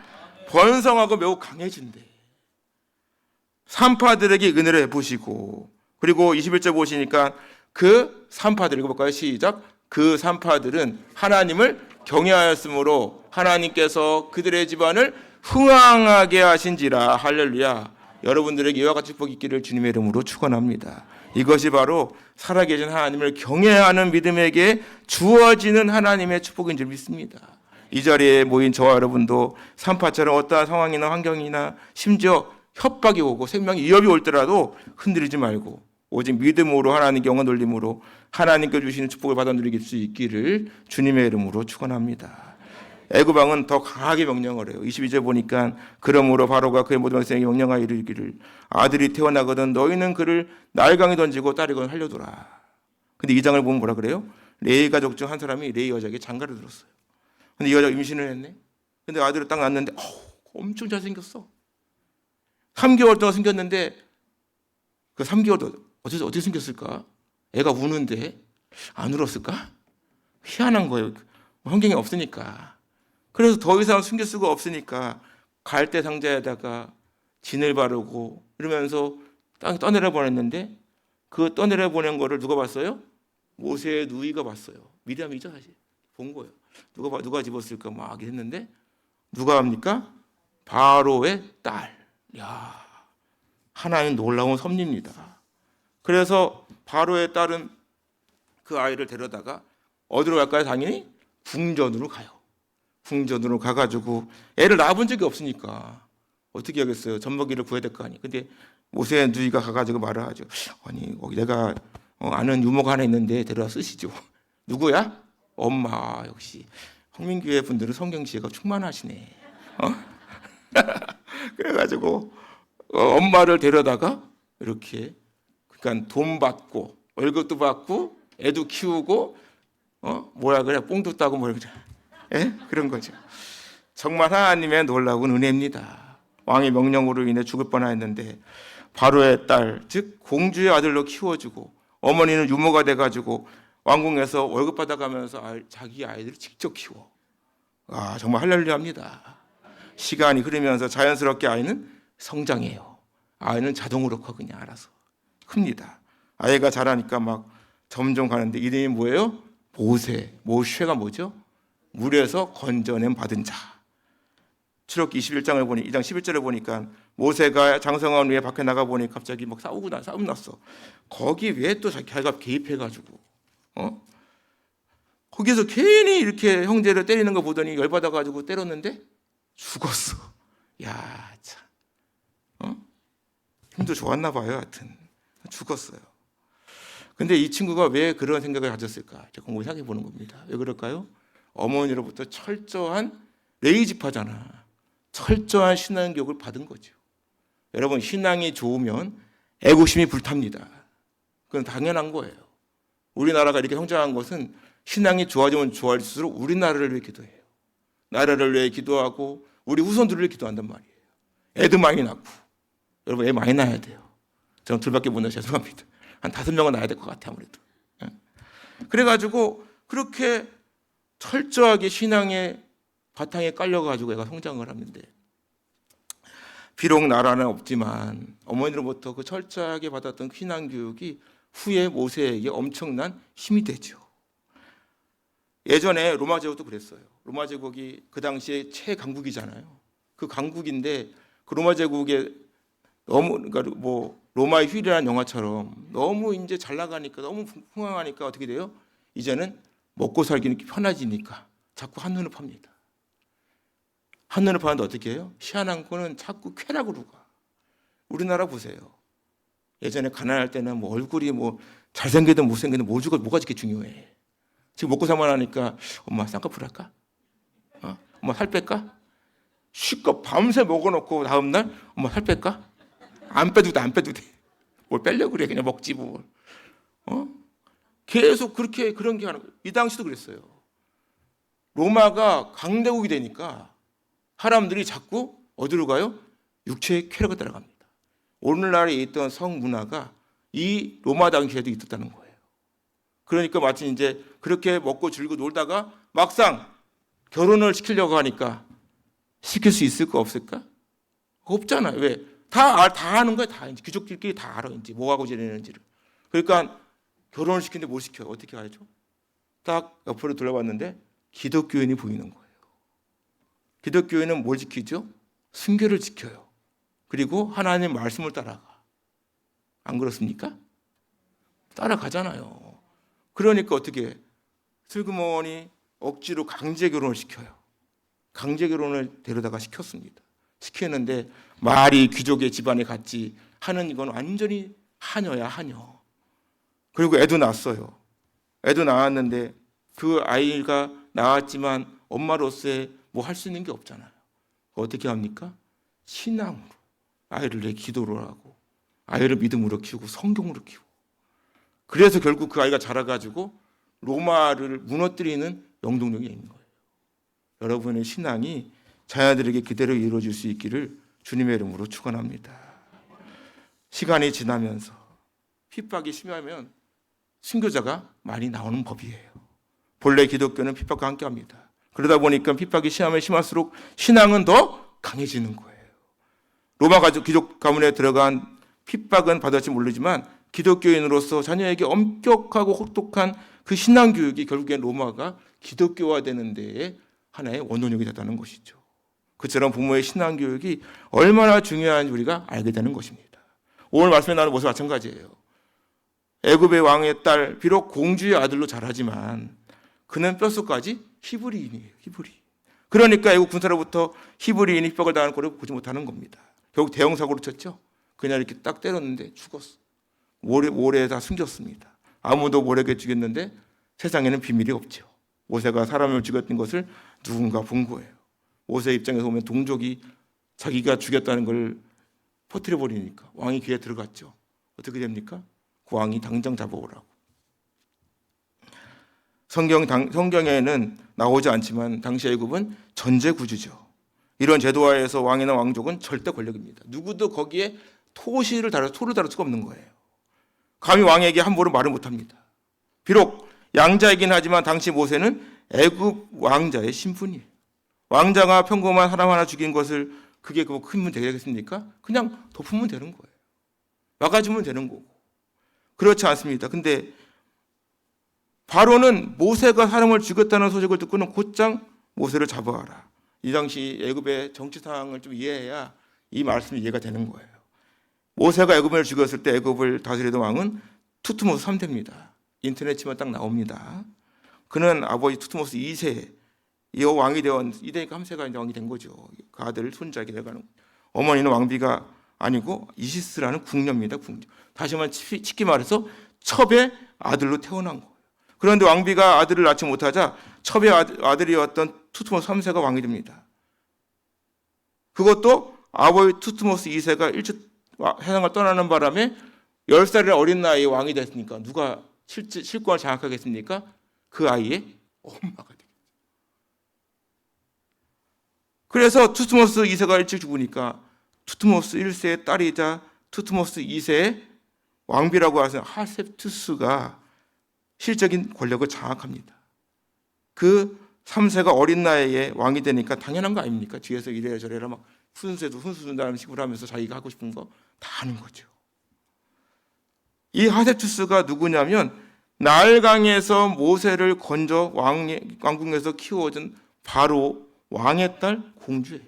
번성하고 매우 강해진대. 산파들에게 은혜를 보시고, 그리고 21절 보시니까 그 산파들 읽어볼까요? 시작. 그 산파들은 하나님을 경외하였으므로 하나님께서 그들의 집안을 흥왕하게 하신지라. 할렐루야. 여러분들에게 이와 같이 복이 있기를 주님의 이름으로 축원합니다. 이것이 바로 살아계신 하나님을 경외하는 믿음에게 주어지는 하나님의 축복인 줄 믿습니다. 이 자리에 모인 저와 여러분도 산파처럼 어떠한 상황이나 환경이나 심지어 협박이 오고 생명의 위협이 올 때라도 흔들리지 말고 오직 믿음으로 하나님께 영원 돌림으로 하나님께 주시는 축복을 받아 누릴 수 있기를 주님의 이름으로 축원합니다. 애굽 왕은 더 강하게 명령을 해요. 22절 보니까 그러므로 바로가 그의 모든 백성에게 명령하여 이르기를 아들이 태어나거든 너희는 그를 날강에 던지고 딸이건 살려두라. 근데 이 장을 보면 뭐라 그래요? 레위 가족 중 한 사람이 레위 여자에게 장가를 들었어요. 근데 이 여자가 임신을 했네. 근데 아들을 딱 낳았는데 엄청 잘생겼어. 3개월 동안 생겼는데 그 3개월도 어떻게 생겼을까? 애가 우는데 안 울었을까? 희한한 거예요. 환경이 없으니까. 그래서 더 이상 숨길 수가 없으니까 갈대 상자에다가 진을 바르고 이러면서 땅에 떠내려 보냈는데 그 떠내려 보낸 거를 누가 봤어요? 모세의 누이가 봤어요. 미디암이죠 사실. 본 거예요. 누가 집었을까 막 했는데 누가 합니까? 바로의 딸. 야, 하나님 놀라운 섭리입니다. 그래서 바로의 딸은 그 아이를 데려다가 어디로 갈까요? 당연히 궁전으로 가요. 궁전으로 가가지고 애를 낳아본 적이 없으니까 어떻게 하겠어요? 젖먹이를 구해야 될 거 아니에요. 근데 모세의 누이가 가가지고 말을 하죠. 아니 거기 내가 아는 유모가 하나 있는데 데려다 쓰시죠. 누구야? 엄마. 역시 홍민교회 분들은 성경 지혜가 충만하시네. 그래가지고 엄마를 데려다가 이렇게 그러니까 돈 받고 월급도 받고 애도 키우고 뭐야 그래 뽕도 따고 뭐 그래. 예? 그런 거죠. 정말 하나님의 놀라운 은혜입니다. 왕의 명령으로 인해 죽을 뻔했는데 바로의 딸, 즉 공주의 아들로 키워주고 어머니는 유모가 돼가지고 왕궁에서 월급 받아가면서 자기 아이들을 직접 키워. 아, 정말 할렐루야합니다. 시간이 흐르면서 자연스럽게 아이는 성장해요. 아이는 자동으로 커 그냥 알아서 큽니다. 아이가 자라니까 막 점점 가는데 이름이 뭐예요? 모세가 뭐죠? 물에서 건져냄 받은 자. 출애굽기 21장을 보니 2장 11절을 보니까 모세가 장성한 후에 밖에 나가 보니 갑자기 막 싸움 났어. 거기 왜 또 자기가 개입해가지고 거기서 괜히 이렇게 형제를 때리는 거 보더니 열받아가지고 때렸는데 죽었어. 야, 참. 힘도 좋았나 봐요. 하여튼 죽었어요. 근데 이 친구가 왜 그런 생각을 가졌을까? 제가 공부 생각해 보는 겁니다. 왜 그럴까요? 어머니로부터 철저한 레이지파잖아. 철저한 신앙 교육을 받은 거죠. 여러분 신앙이 좋으면 애국심이 불탑니다. 그건 당연한 거예요. 우리나라가 이렇게 성장한 것은 신앙이 좋아지면 좋아질수록 우리나라를 위해 기도해요. 나라를 위해 기도하고 우리 후손들을 위해 기도한단 말이에요. 애도 많이 낳고. 여러분 애 많이 낳아야 돼요. 저는 둘밖에 못 낳아서 죄송합니다. 한 5명은 낳아야 될 것 같아요. 아무래도. 그래가지고 그렇게 철저하게 신앙의 바탕에 깔려가지고 애가 성장을 하는데 비록 나라는 없지만 어머니로부터 그 철저하게 받았던 신앙 교육이 후에 모세에게 엄청난 힘이 되죠. 예전에 로마 제국도 그랬어요. 로마 제국이 그 당시에 최강국이잖아요. 그 강국인데 그 로마 제국에 너무 그러니까 뭐 로마의 휴일이라는 영화처럼 너무 이제 잘 나가니까 너무 풍성하니까 어떻게 돼요? 이제는 먹고 살기는 편해지니까 자꾸 한눈을 팝니다. 한눈을 파는데 어떻게 해요? 희한한 거는 자꾸 쾌락으로 가. 우리나라 보세요. 예전에 가난할 때는 뭐 얼굴이 뭐 잘생기든 못생기든 뭐가 그렇게 중요해. 지금 먹고 살만 하니까 엄마 쌍꺼풀 할까? 엄마 살 뺄까? 실컷 밤새 먹어놓고 다음날 엄마 살 뺄까? 안 빼도 돼. 뭘 빼려고 그래. 그냥 먹지 뭘. 계속 그런 게 하는 거예요. 이 당시도 그랬어요. 로마가 강대국이 되니까 사람들이 자꾸 어디로 가요? 육체의 쾌락을 따라갑니다. 오늘날에 있던 성문화가 이 로마 당시에도 있었다는 거예요. 그러니까 마치 이제 그렇게 먹고 즐기고 놀다가 막상 결혼을 시키려고 하니까 시킬 수 있을까 없을까? 없잖아요. 왜? 다 아는 거야. 다 이제 귀족들끼리 다 알아. 이제 뭐 하고 지내는지를. 그러니까 결혼을 시키는데 못 시켜요. 어떻게 알죠? 딱 옆으로 돌아봤는데 기독교인이 보이는 거예요. 기독교인은 뭘 지키죠? 순교를 지켜요. 그리고 하나님의 말씀을 따라가. 안 그렇습니까? 따라가잖아요. 그러니까 어떻게 슬그머니 억지로 강제 결혼을 시켜요. 강제 결혼을 데려다가 시켰습니다. 시켰는데 말이 귀족의 집안에 갔지 하는 이건 완전히 하녀야 하녀. 그리고 애도 낳았어요. 애도 낳았는데 그 아이가 낳았지만 엄마로서의 뭐 할 수 있는 게 없잖아요. 어떻게 합니까? 신앙으로 아이를 내 기도를 하고 아이를 믿음으로 키우고 성경으로 키우고 그래서 결국 그 아이가 자라가지고 로마를 무너뜨리는 영동력이 있는 거예요. 여러분의 신앙이 자녀들에게 그대로 이루어질 수 있기를 주님의 이름으로 축원합니다. 시간이 지나면서 핍박이 심하면 순교자가 많이 나오는 법이에요. 본래 기독교는 핍박과 함께합니다. 그러다 보니까 핍박이 심하면 심할수록 신앙은 더 강해지는 거예요. 로마 귀족 가문에 들어간 핍박은 받을지 모르지만 기독교인으로서 자녀에게 엄격하고 혹독한 그 신앙 교육이 결국엔 로마가 기독교화되는 데에 하나의 원동력이 됐다는 것이죠. 그처럼 부모의 신앙 교육이 얼마나 중요한지 우리가 알게 되는 것입니다. 오늘 말씀에 나오는 모습 마찬가지예요. 애굽의 왕의 딸, 비록 공주의 아들로 자라지만 그는 뼛속까지 히브리인이에요. 히브리. 그러니까 애국 군사로부터 히브리인이 핍박을 당하는 꼴을 보지 못하는 겁니다. 결국 대형 사고를 쳤죠. 그냥 이렇게 딱 때렸는데 죽었어. 모래에다 숨겼습니다. 아무도 모르게 죽였는데 세상에는 비밀이 없죠. 모세가 사람을 죽였던 것을 누군가 본 거예요. 모세 입장에서 보면 동족이 자기가 죽였다는 걸 퍼뜨려 버리니까 왕이 귀에 들어갔죠. 어떻게 됩니까? 그 왕이 당장 잡아오라고. 성경에는 나오지 않지만 당시 애굽은 전제 구주죠. 이런 제도하에서 왕이나 왕족은 절대 권력입니다. 누구도 거기에 토를 다룰 수가 없는 거예요. 감히 왕에게 함부로 말을 못합니다. 비록 양자이긴 하지만 당시 모세는 애굽 왕자의 신분이에요. 왕자가 평범한 사람 하나 죽인 것을 그게 큰 문제 되겠습니까? 그냥 덮으면 되는 거예요. 막아주면 되는 거고. 그렇지 않습니다. 근데 바로는 모세가 사람을 죽였다는 소식을 듣고는 곧장 모세를 잡아와라. 이 당시 애굽의 정치 상황을 좀 이해해야 이 말씀이 이해가 되는 거예요. 모세가 애굽을 죽였을 때 애굽을 다스리던 왕은 투트모스 3세입니다. 인터넷 치면 딱 나옵니다. 그는 아버지 투트모스 2세, 이 왕이 되었, 2대니까 3세가 이제 왕이 된 거죠. 그 아들 손자에게 내가는. 어머니는 왕비가 아니고 이시스라는 궁녀입니다. 궁녀. 다시 한번 쉽게 말해서 첩의 아들로 태어난 거예요. 그런데 왕비가 아들을 낳지 못하자 첩의 아들이었던 투트모스 3세가 왕이 됩니다. 그것도 아버지 투트모스 2세가 세상을 떠나는 바람에 10살의 어린 나이에 왕이 됐으니까 누가 실권을 장악하겠습니까? 그 아이의 엄마가 되겠죠. 그래서 투트모스 2세가 일찍 죽으니까 투트모스 1세의 딸이자 투트모스 2세의 왕비라고 하는 하셉투스가 실적인 권력을 장악합니다. 그 3세가 어린 나이에 왕이 되니까 당연한 거 아닙니까? 뒤에서 이래라 저래라 막 훈수도 훈수 준다는 식으로 하면서 자기가 하고 싶은 거 다 하는 거죠. 이 하셉투스가 누구냐면 나일강에서 모세를 건져 왕궁에서 키워준 바로 왕의 딸 공주예요.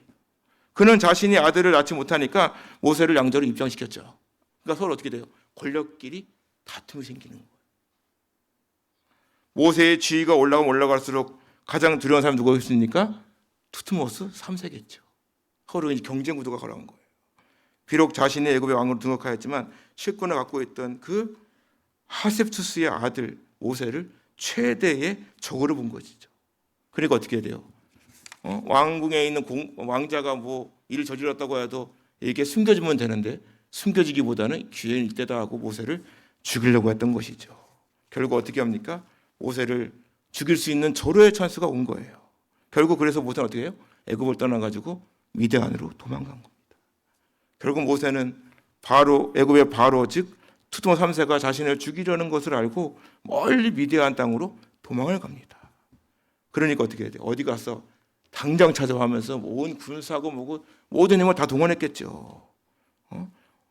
그는 자신이 아들을 낳지 못하니까 모세를 양자로 입장시켰죠. 그러니까 서로 어떻게 돼요? 권력끼리 다툼이 생기는 거예요. 모세의 지위가 올라가면 올라갈수록 가장 두려운 사람이 누구였습니까? 투트모스 3세겠죠. 서로 이제 경쟁 구도가 걸어온 거예요. 비록 자신이 애굽의 왕으로 등극하였지만 실권을 갖고 있던 그 하셉투스의 아들 모세를 최대의 적으로 본 것이죠. 그러니까 어떻게 해야 돼요? 왕궁에 있는 왕자가 뭐 일을 저질렀다고 해도 이게 숨겨주면 되는데 숨겨지기보다는 기회는 이때다 하고 모세를 죽이려고 했던 것이죠. 결국 어떻게 합니까? 모세를 죽일 수 있는 절호의 찬스가 온 거예요. 결국 그래서 모세는 어떻게 해요? 애굽을 떠나가지고 미디안으로 도망간 겁니다. 결국 모세는 애굽의 바로 즉 투트모스 3세가 자신을 죽이려는 것을 알고 멀리 미디안 땅으로 도망을 갑니다. 그러니까 어떻게 해야 돼요? 어디 가서 당장 찾아가면서 온 군사하고 뭐고 모든 힘을 다 동원했겠죠.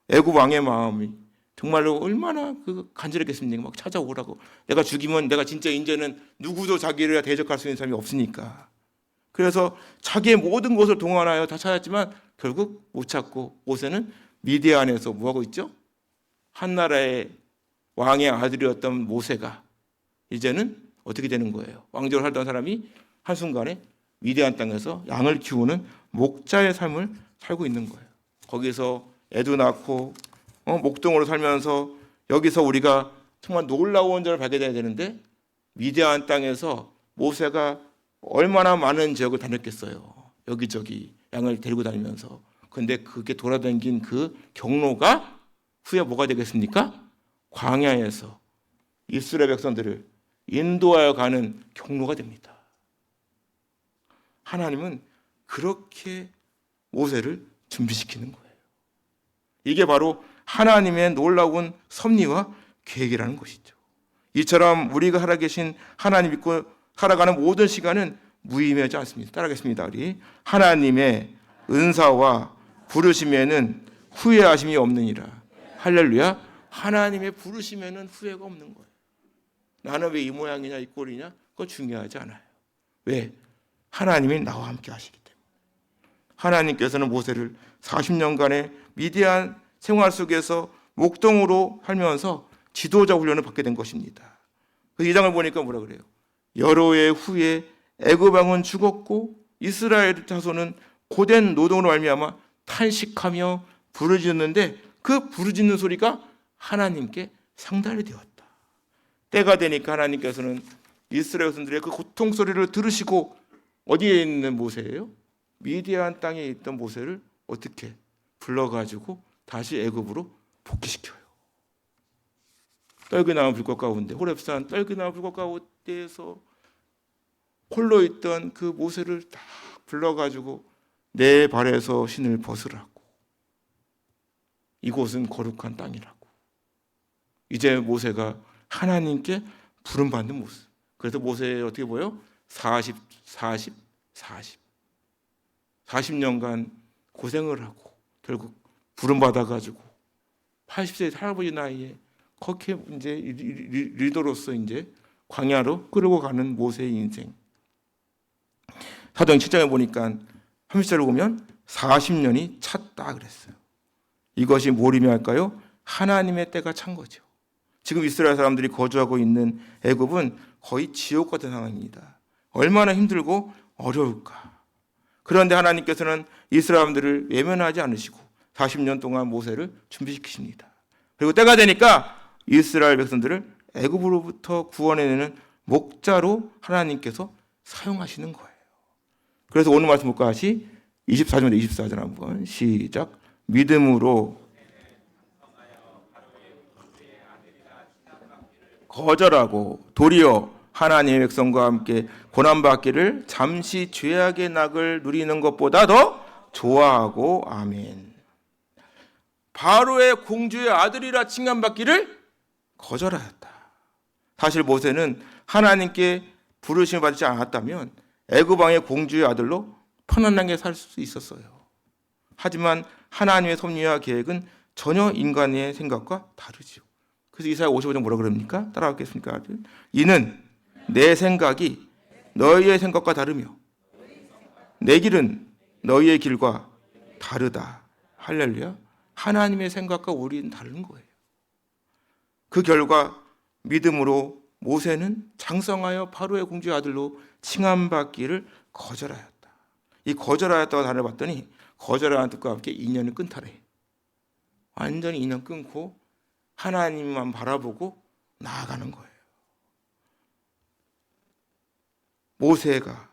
애굽 왕의 마음이 정말로 얼마나 간절했겠습니까? 막 찾아오라고. 내가 죽이면 내가 진짜 이제는 누구도 자기를 대적할 수 있는 사람이 없으니까. 그래서 자기의 모든 것을 동원하여 다 찾았지만 결국 못 찾고 모세는 미디안에서 뭐하고 있죠? 한 나라의 왕의 아들이었던 모세가 이제는 어떻게 되는 거예요? 왕족을 살던 사람이 한순간에 미디안 땅에서 양을 키우는 목자의 삶을 살고 있는 거예요. 거기서 애도 낳고 목동으로 살면서 여기서 우리가 정말 놀라운 점을 발견해야 되는데 미디안 땅에서 모세가 얼마나 많은 지역을 다녔겠어요. 여기저기 양을 데리고 다니면서. 근데 그게 돌아다닌 그 경로가 후에 뭐가 되겠습니까? 광야에서 이스라엘 백성들을 인도하여 가는 경로가 됩니다. 하나님은 그렇게 모세를 준비시키는 거예요. 이게 바로 하나님의 놀라운 섭리와 계획이라는 것이죠. 이처럼 우리가 살아계신 하나님 믿고 살아가는 모든 시간은 무의미하지 않습니다. 따라하겠습니다. 우리 하나님의 은사와 부르심에는 후회하심이 없느니라. 할렐루야. 하나님의 부르심에는 후회가 없는 거예요. 나는 왜 이 모양이냐 이 꼴이냐 그건 중요하지 않아요. 왜? 하나님이 나와 함께 하시기 때문에. 하나님께서는 모세를 40년간의 미디안 생활 속에서 목동으로 살면서 지도자 훈련을 받게 된 것입니다. 그래서 이 장을 보니까 뭐라 그래요? 여러 해 후에 애굽 왕은 죽었고 이스라엘 자손은 고된 노동으로 말미암아 탄식하며 부르짖는데 그 부르짖는 소리가 하나님께 상달이 되었다. 때가 되니까 하나님께서는 이스라엘 자손들의 그 고통 소리를 들으시고 어디에 있는 모세예요? 미디안 땅에 있던 모세를 어떻게 불러가지고 다시 애굽으로 복귀시켜요. 떨기나무 불꽃 가운데 호렙산 떨기나무 불꽃 가운데에서 홀로 있던 그 모세를 다 불러가지고 내 발에서 신을 벗으라고. 이곳은 거룩한 땅이라고. 이제 모세가 하나님께 부름받는 모습. 그래서 모세 어떻게 보여? 40년간 고생을 하고 결국 부름받아가지고 80세 할아버지 나이에 그렇게 이제 리더로서 이제 광야로 끌고 가는 모세의 인생. 사도행 7장에 보니까 30절을 보면 40년이 찼다 그랬어요. 이것이 뭘 의미할까요? 하나님의 때가 찬 거죠. 지금 이스라엘 사람들이 거주하고 있는 애굽은 거의 지옥 같은 상황입니다. 얼마나 힘들고 어려울까. 그런데 하나님께서는 이스라엘 사람들을 외면하지 않으시고 40년 동안 모세를 준비시키십니다. 그리고 때가 되니까 이스라엘 백성들을 애굽으로부터 구원해내는 목자로 하나님께서 사용하시는 거예요. 그래서 오늘 말씀 볼까 하시 24절부터 24절 한번 시작. 믿음으로 거절하고 도리어 하나님의 백성과 함께 고난받기를 잠시 죄악의 낙을 누리는 것보다 더 좋아하고 아멘. 바로의 공주의 아들이라 칭함받기를 거절하였다. 사실 모세는 하나님께 부르심을 받지 않았다면 애굽 왕의 공주의 아들로 편안하게 살 수 있었어요. 하지만 하나님의 섭리와 계획은 전혀 인간의 생각과 다르죠. 그래서 이사야 55장 뭐라 그럽니까? 따라가겠습니까? 이는 내 생각이 너희의 생각과 다르며 내 길은 너희의 길과 다르다. 할렐루야. 하나님의 생각과 우리는 다른 거예요. 그 결과 믿음으로 모세는 장성하여 바로의 공주의 아들로 칭함받기를 거절하였다. 이 거절하였다고 단어를 봤더니 거절하는 뜻과 함께 인연을 끊다래. 완전히 인연 끊고 하나님만 바라보고 나아가는 거예요. 모세가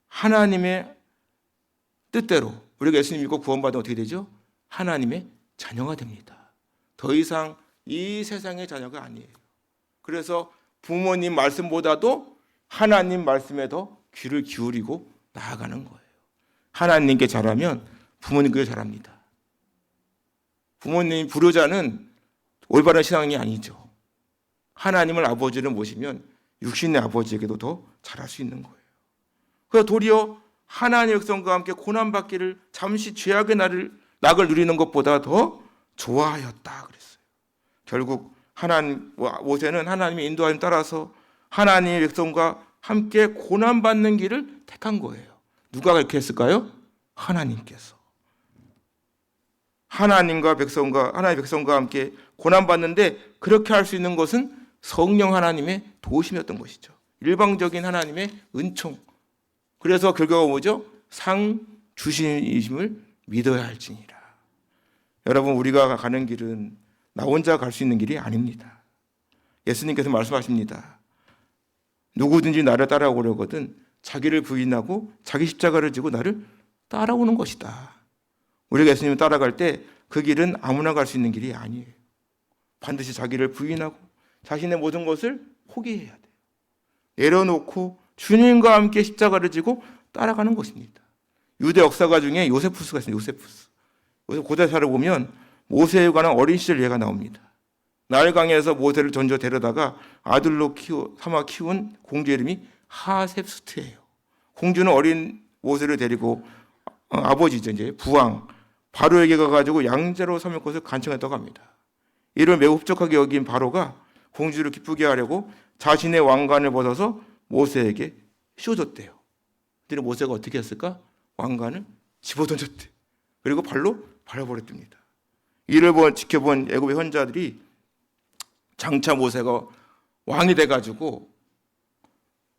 하나님의 뜻대로 우리가 예수님 믿고 구원받으면 어떻게 되죠? 하나님의 자녀가 됩니다. 더 이상 이 세상의 자녀가 아니에요. 그래서 부모님 말씀보다도 하나님 말씀에 더 귀를 기울이고 나아가는 거예요. 하나님께 잘하면 부모님께 잘합니다. 부모님 불효자는 올바른 신앙이 아니죠. 하나님을 아버지를 모시면 육신의 아버지에게도 더 잘할 수 있는 거예요. 그래서 도리어 하나님의 백성과 함께 고난받기를 잠시 죄악의 낙을 누리는 것보다 더 좋아하였다 그랬어요. 결국 모세는 하나님의 인도하심 따라서 하나님의 백성과 함께 고난받는 길을 택한 거예요. 누가 그렇게 했을까요? 하나님께서. 하나님의 백성과 함께 고난받는데 그렇게 할 수 있는 것은 성령 하나님의 도우심이었던 것이죠. 일방적인 하나님의 은총. 그래서 결과가 뭐죠? 상 주심을 믿어야 할지니라. 여러분, 우리가 가는 길은 나 혼자 갈 수 있는 길이 아닙니다. 예수님께서 말씀하십니다. 누구든지 나를 따라오려거든 자기를 부인하고 자기 십자가를 지고 나를 따라오는 것이다. 우리가 예수님을 따라갈 때 그 길은 아무나 갈 수 있는 길이 아니에요. 반드시 자기를 부인하고 자신의 모든 것을 포기해야 돼요. 내려놓고 주님과 함께 십자가를 지고 따라가는 것입니다. 유대 역사가 중에 요세푸스가 있습니다. 요세푸스. 고대사를 보면 모세에 관한 어린 시절 예가 나옵니다. 나일강에서 모세를 전저 데려다가 아들로 삼아 키운 공주 이름이 하셉스트예요. 공주는 어린 모세를 데리고 아버지죠, 이제 부왕 바로에게 가가지고 양자로 삼을 것을 간청했다고 합니다. 이를 매우 흡족하게 여긴 바로가 공주를 기쁘게 하려고 자신의 왕관을 벗어서 모세에게 씌워줬대요. 그때 모세가 어떻게 했을까? 왕관을 집어던졌대. 그리고 발로 밟아버렸답니다. 이를 지켜본 애굽의 현자들이 장차 모세가 왕이 돼가지고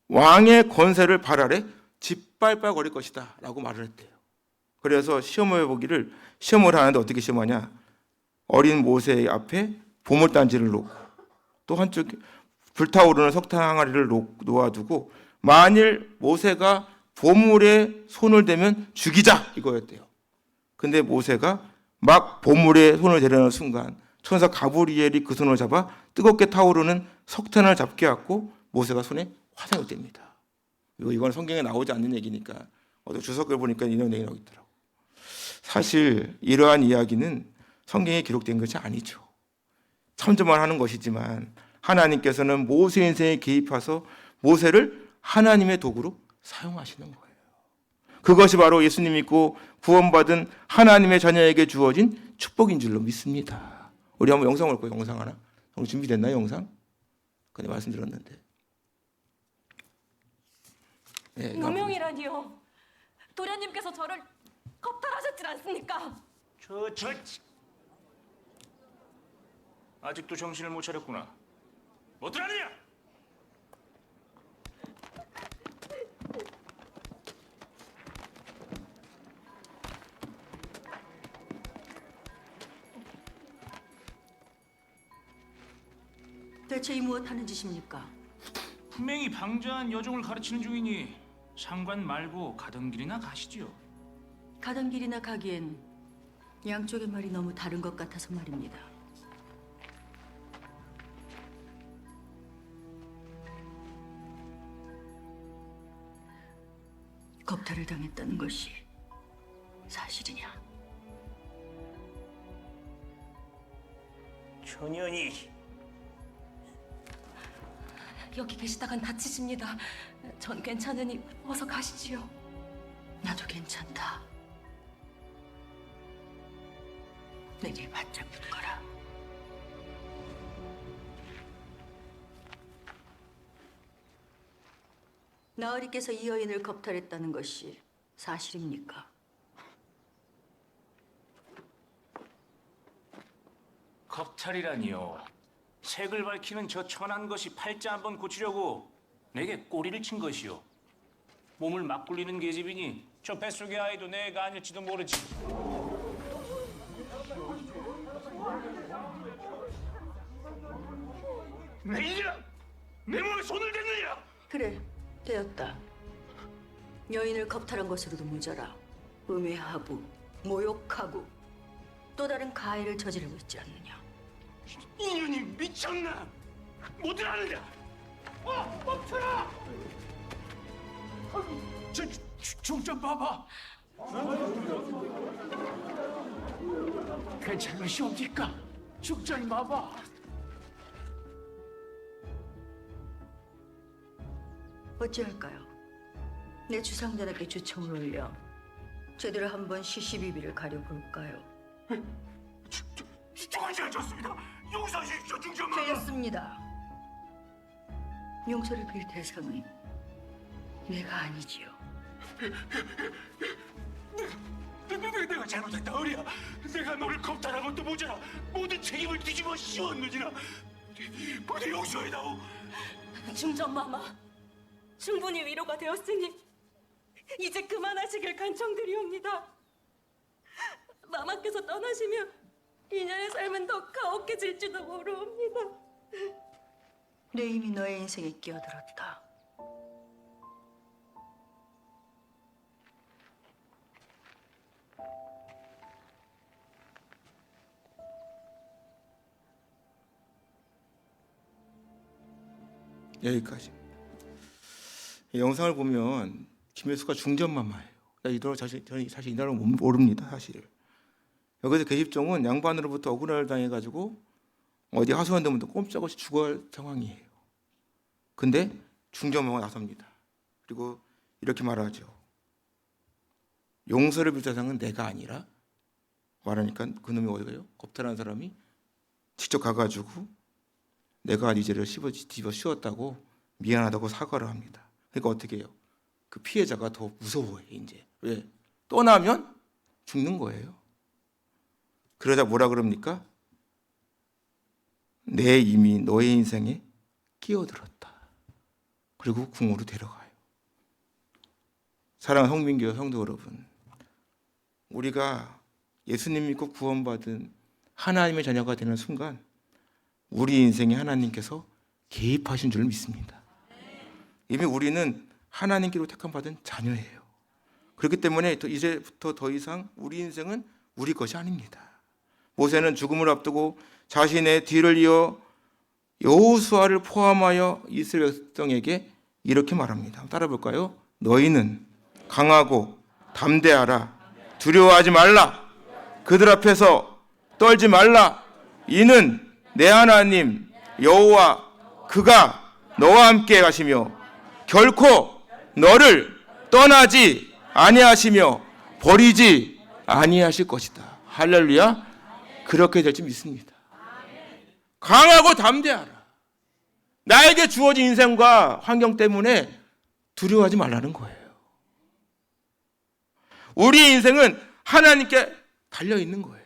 왕의 권세를 발 아래 짓밟아버릴 것이다 라고 말을 했대요. 그래서 시험을 해보기를, 시험을 하는데 어떻게 시험하냐, 어린 모세 앞에 보물단지를 놓고 또 한쪽에 불타오르는 석탄 항아리를 놓아두고 만일 모세가 보물에 손을 대면 죽이자 이거였대요. 근데 모세가 막 보물에 손을 대려는 순간 천사 가브리엘이 그 손을 잡아 뜨겁게 타오르는 석탄을 잡게 하고 모세가 손에 화상이 됩니다. 이건 성경에 나오지 않는 얘기니까 주석을 보니까 이런 얘기 나오더라고. 사실 이러한 이야기는 성경에 기록된 것이 아니죠. 참조만 하는 것이지만 하나님께서는 모세 인생에 개입해서 모세를 하나님의 도구로 사용하시는 거예요. 그것이 바로 예수님 믿고 구원받은 하나님의 자녀에게 주어진 축복인 줄로 믿습니다. 우리 한번 영상 올 거예요. 영상 하나. 오늘 준비됐나요? 영상? 그때 말씀드렸는데. 네, 누명이라니요. 도련님께서 저를 겁탈하셨질 않습니까? 아직도 정신을 못 차렸구나. 어떡하느냐? 대체 이 무엇하는 짓입니까? 분명히 방자한 여종을 가르치는 중이니 상관 말고 가던 길이나 가시지요. 가던 길이나 가기엔 양쪽의 말이 너무 다른 것 같아서 말입니다. 겁탈을 당했다는 것이 사실이냐? 천연이 여기 계시다간 다치십니다. 전 괜찮으니 어서 가시지요. 나도 괜찮다. 내 길 바짝 붙거라. 나으리께서 이 여인을 겁탈했다는 것이 사실입니까? 겁탈이라니요. 색을 밝히는 저 천한 것이 팔자 한번 고치려고 내게 꼬리를 친 것이요. 몸을 막 굴리는 계집이니 저 뱃속의 아이도 내가 아닐지도 모르지. 내 이년! 내 몸에 손을 댔느냐! 그래, 되었다. 여인을 겁탈한 것으로도 모자라 음해하고 모욕하고 또 다른 가해를 저지르고 있지 않느냐. 이년이 미쳤나? 뭐들 하느냐? 멈춰라! 좀 봐봐. 괜찮은 것이 없니까? 죽좀 봐봐. 어찌할까요? 내 주상전에게 주청을 올려 제대로 한번 시시비비를 가려볼까요? 죽은 좋습니다. 용서하십시오, 중전마마. 되었습니다. 용서를 빌 대상은 내가 아니지요. 내가 잘못했다, 어리야. 내가 너를 겁탈한 것도 모자라 모든 책임을 뒤집어 씌웠느니라. 부디 용서해다오. 중전마마, 충분히 위로가 되었으니 이제 그만하시길 간청드리옵니다. 마마께서 떠나시면 이년의 삶은 더 가혹해질지도 모르옵니다. 내 이미 너의 인생에 끼어들었다. 여기까지. 이 영상을 보면 김혜수가 중전마마예요. 이도록 사실 이 나라를 모릅니다, 사실. 여기서 계집종은 양반으로부터 억울함을 당해가지고 어디 하소연되면 꼼짝없이 죽어갈 상황이에요. 근데 중전마마가 나섭니다. 그리고 이렇게 말하죠. 용서를 빌 대상은 내가 아니라 말하니까 그놈이 어디 가요? 겁탈한 사람이 직접 가가지고 내가 네 죄를 뒤집어 씌웠다고 미안하다고 사과를 합니다. 그러니까 어떻게 해요? 그 피해자가 더 무서워해 이제. 왜? 떠나면 죽는 거예요. 그러자 뭐라 그럽니까? 내 이미 너의 인생에 끼어들었다. 그리고 궁으로 데려가요. 사랑하는 성민교회 성도 여러분, 우리가 예수님 믿고 구원받은 하나님의 자녀가 되는 순간 우리 인생에 하나님께서 개입하신 줄 믿습니다. 이미 우리는 하나님께로 택함받은 자녀예요. 그렇기 때문에 이제부터 더 이상 우리 인생은 우리 것이 아닙니다. 모세는 죽음을 앞두고 자신의 뒤를 이어 여호수아를 포함하여 이스라엘 백성에게 이렇게 말합니다. 따라 볼까요? 너희는 강하고 담대하라. 두려워하지 말라. 그들 앞에서 떨지 말라. 이는 내 하나님 여호와 그가 너와 함께 가시며 결코 너를 떠나지 아니하시며 버리지 아니하실 것이다. 할렐루야. 그렇게 될지 믿습니다. 강하고 담대하라. 나에게 주어진 인생과 환경 때문에 두려워하지 말라는 거예요. 우리 인생은 하나님께 달려 있는 거예요.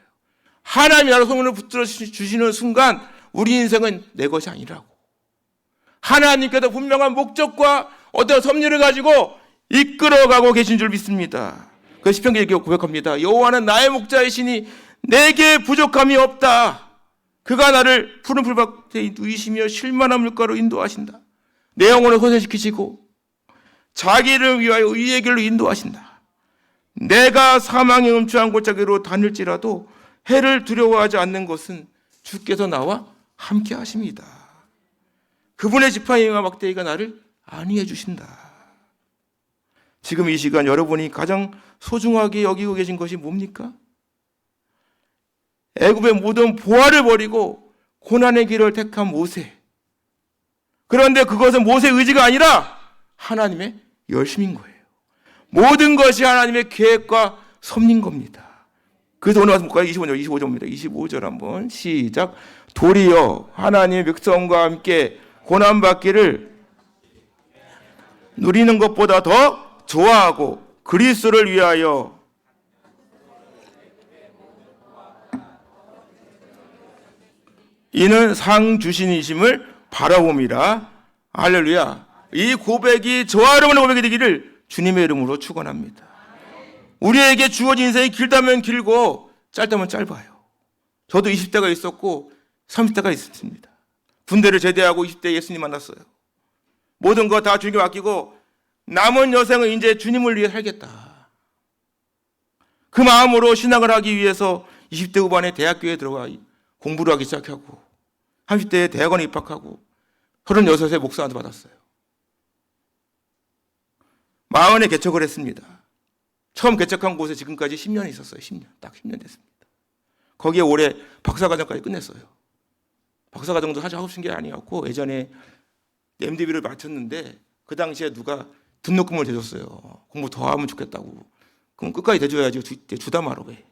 하나님이 나로 소문을 붙들어 주시는 순간 우리 인생은 내 것이 아니라고. 하나님께서 분명한 목적과 어떤 섭리를 가지고 이끌어가고 계신 줄 믿습니다. 그 시편기 이렇게 고백합니다. 여호와는 나의 목자이시니 내게 부족함이 없다. 그가 나를 푸른 풀밭에 누이시며 쉴만한 물가로 인도하신다. 내 영혼을 호전시키시고 자기를 위하여 의의 길로 인도하신다. 내가 사망의 음추한 골짜기로 다닐지라도 해를 두려워하지 않는 것은 주께서 나와 함께 하십니다. 그분의 지팡이와 막대기가 나를 안위해 주신다. 지금 이 시간 여러분이 가장 소중하게 여기고 계신 것이 뭡니까? 애굽의 모든 보화를 버리고 고난의 길을 택한 모세. 그런데 그것은 모세의 의지가 아니라 하나님의 열심인 거예요. 모든 것이 하나님의 계획과 섭리인 겁니다. 그래서 오늘 와서 볼까요? 25절입니다. 25절 한번 시작. 도리어 하나님의 백성과 함께 고난받기를 누리는 것보다 더 좋아하고 그리스도를 위하여 이는 상 주신이심을 바라봅니다. 할렐루야. 이 고백이 저와 여러분의 고백이 되기를 주님의 이름으로 축원합니다. 우리에게 주어진 인생이 길다면 길고 짧다면 짧아요. 저도 20대가 있었고 30대가 있었습니다. 군대를 제대하고 20대에 예수님 만났어요. 모든 거 다 주님께 맡기고 남은 여생은 이제 주님을 위해 살겠다. 그 마음으로 신앙을 하기 위해서 20대 후반에 대학교에 들어가 공부를 하기 시작하고 30대에 대학원에 입학하고 36세 목사한테 받았어요. 40에 개척을 했습니다. 처음 개척한 곳에 지금까지 10년 있었어요. 10년. 딱 10년 됐습니다. 거기에 올해 박사과정까지 끝냈어요. 박사과정도 사실 하고 싶은 게 아니었고 예전에 MDB를 마쳤는데 그 당시에 누가 등록금을 대줬어요. 공부 더 하면 좋겠다고. 그럼 끝까지 대줘야지 주다 말어 왜.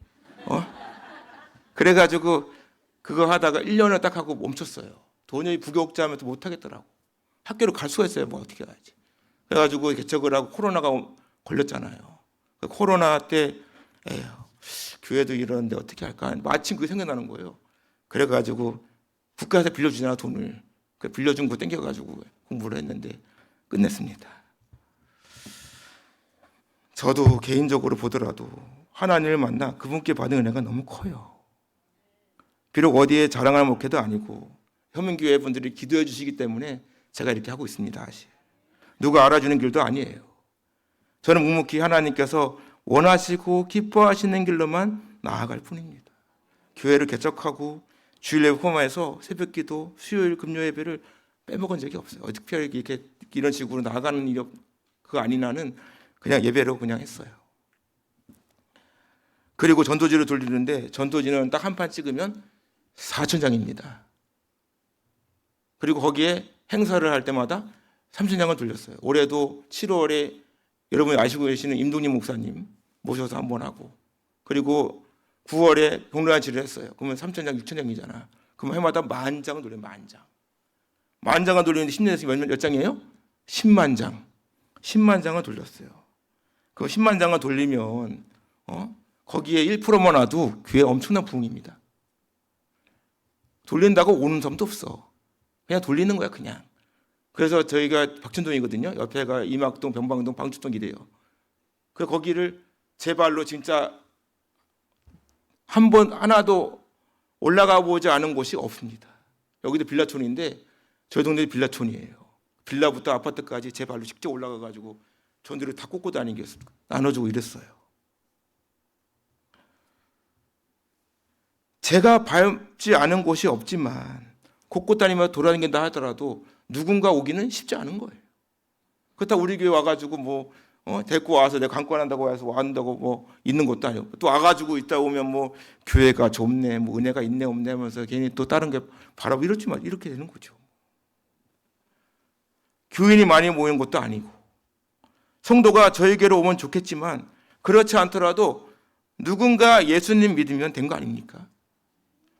그래가지고 그거 하다가 1년을 딱 하고 멈췄어요. 도저히 부교육자하면서 못하겠더라고. 학교를 갈 수가 있어요. 뭐 어떻게 해야지. 그래가지고 개척을 하고 코로나가 걸렸잖아요. 그 코로나 때 에휴, 교회도 이러는데 어떻게 할까. 마침 그게 생각나는 거예요. 그래가지고 국가에서 빌려주잖아 돈을. 빌려준 거 땡겨가지고 공부를 했는데 끝냈습니다. 저도 개인적으로 보더라도 하나님을 만나 그분께 받은 은혜가 너무 커요. 비록 어디에 자랑할 목회도 아니고 현민교회 분들이 기도해 주시기 때문에 제가 이렇게 하고 있습니다. 사실. 누가 알아주는 길도 아니에요. 저는 묵묵히 하나님께서 원하시고 기뻐하시는 길로만 나아갈 뿐입니다. 교회를 개척하고 주일 예배 포함해서 새벽기도, 수요일, 금요 예배를 빼먹은 적이 없어요. 특별히 이렇게 이런 식으로 나아가는 일이 그거 아니나는 그냥 예배로 그냥 했어요. 그리고 전도지를 돌리는데 전도지는 딱 한 판 찍으면 4,000장입니다. 그리고 거기에 행사를 할 때마다 3,000장을 돌렸어요. 올해도 7월에 여러분이 아시고 계시는 임동님 목사님 모셔서 한번 하고 그리고 9월에 병로잔치를 했어요. 그러면 3,000장, 6,000장이잖아. 그럼 그럼 해마다 10,000장을 돌려요. 10,000장. 10,000장을 돌리는데 10년에서 몇 장이에요? 10만 장. 10만 장을 돌렸어요. 그 10만 장을 돌리면 거기에 1%만 와도 교회 엄청난 부흥입니다. 돌린다고 오는 사람도 없어. 그냥 돌리는 거야 그냥. 그래서 저희가 박천동이거든요. 옆에가 이막동, 병방동, 방주동 이래요. 그 거기를 제 발로 진짜 한 번 하나도 올라가 보지 않은 곳이 없습니다. 여기도 빌라촌인데 저희 동네 빌라촌이에요. 빌라부터 아파트까지 제 발로 직접 올라가 가지고 전들을 다 꽂고 다니게 나눠주고 이랬어요. 제가 밟지 않은 곳이 없지만 곳곳 다니며 돌아다닌다 하더라도 누군가 오기는 쉽지 않은 거예요. 그렇다고 우리 교회 와가지고 뭐 데리고 와서 내가 관건한다고 해서 와한다고 뭐 있는 것도 아니고 또 와가지고 있다 오면 뭐 교회가 좁네, 뭐 은혜가 있네 없네 하면서 괜히 또 다른 게 바라고 이렇지만 이렇게 되는 거죠. 교인이 많이 모이는 것도 아니고 성도가 저에게로 오면 좋겠지만 그렇지 않더라도 누군가 예수님 믿으면 된 거 아닙니까?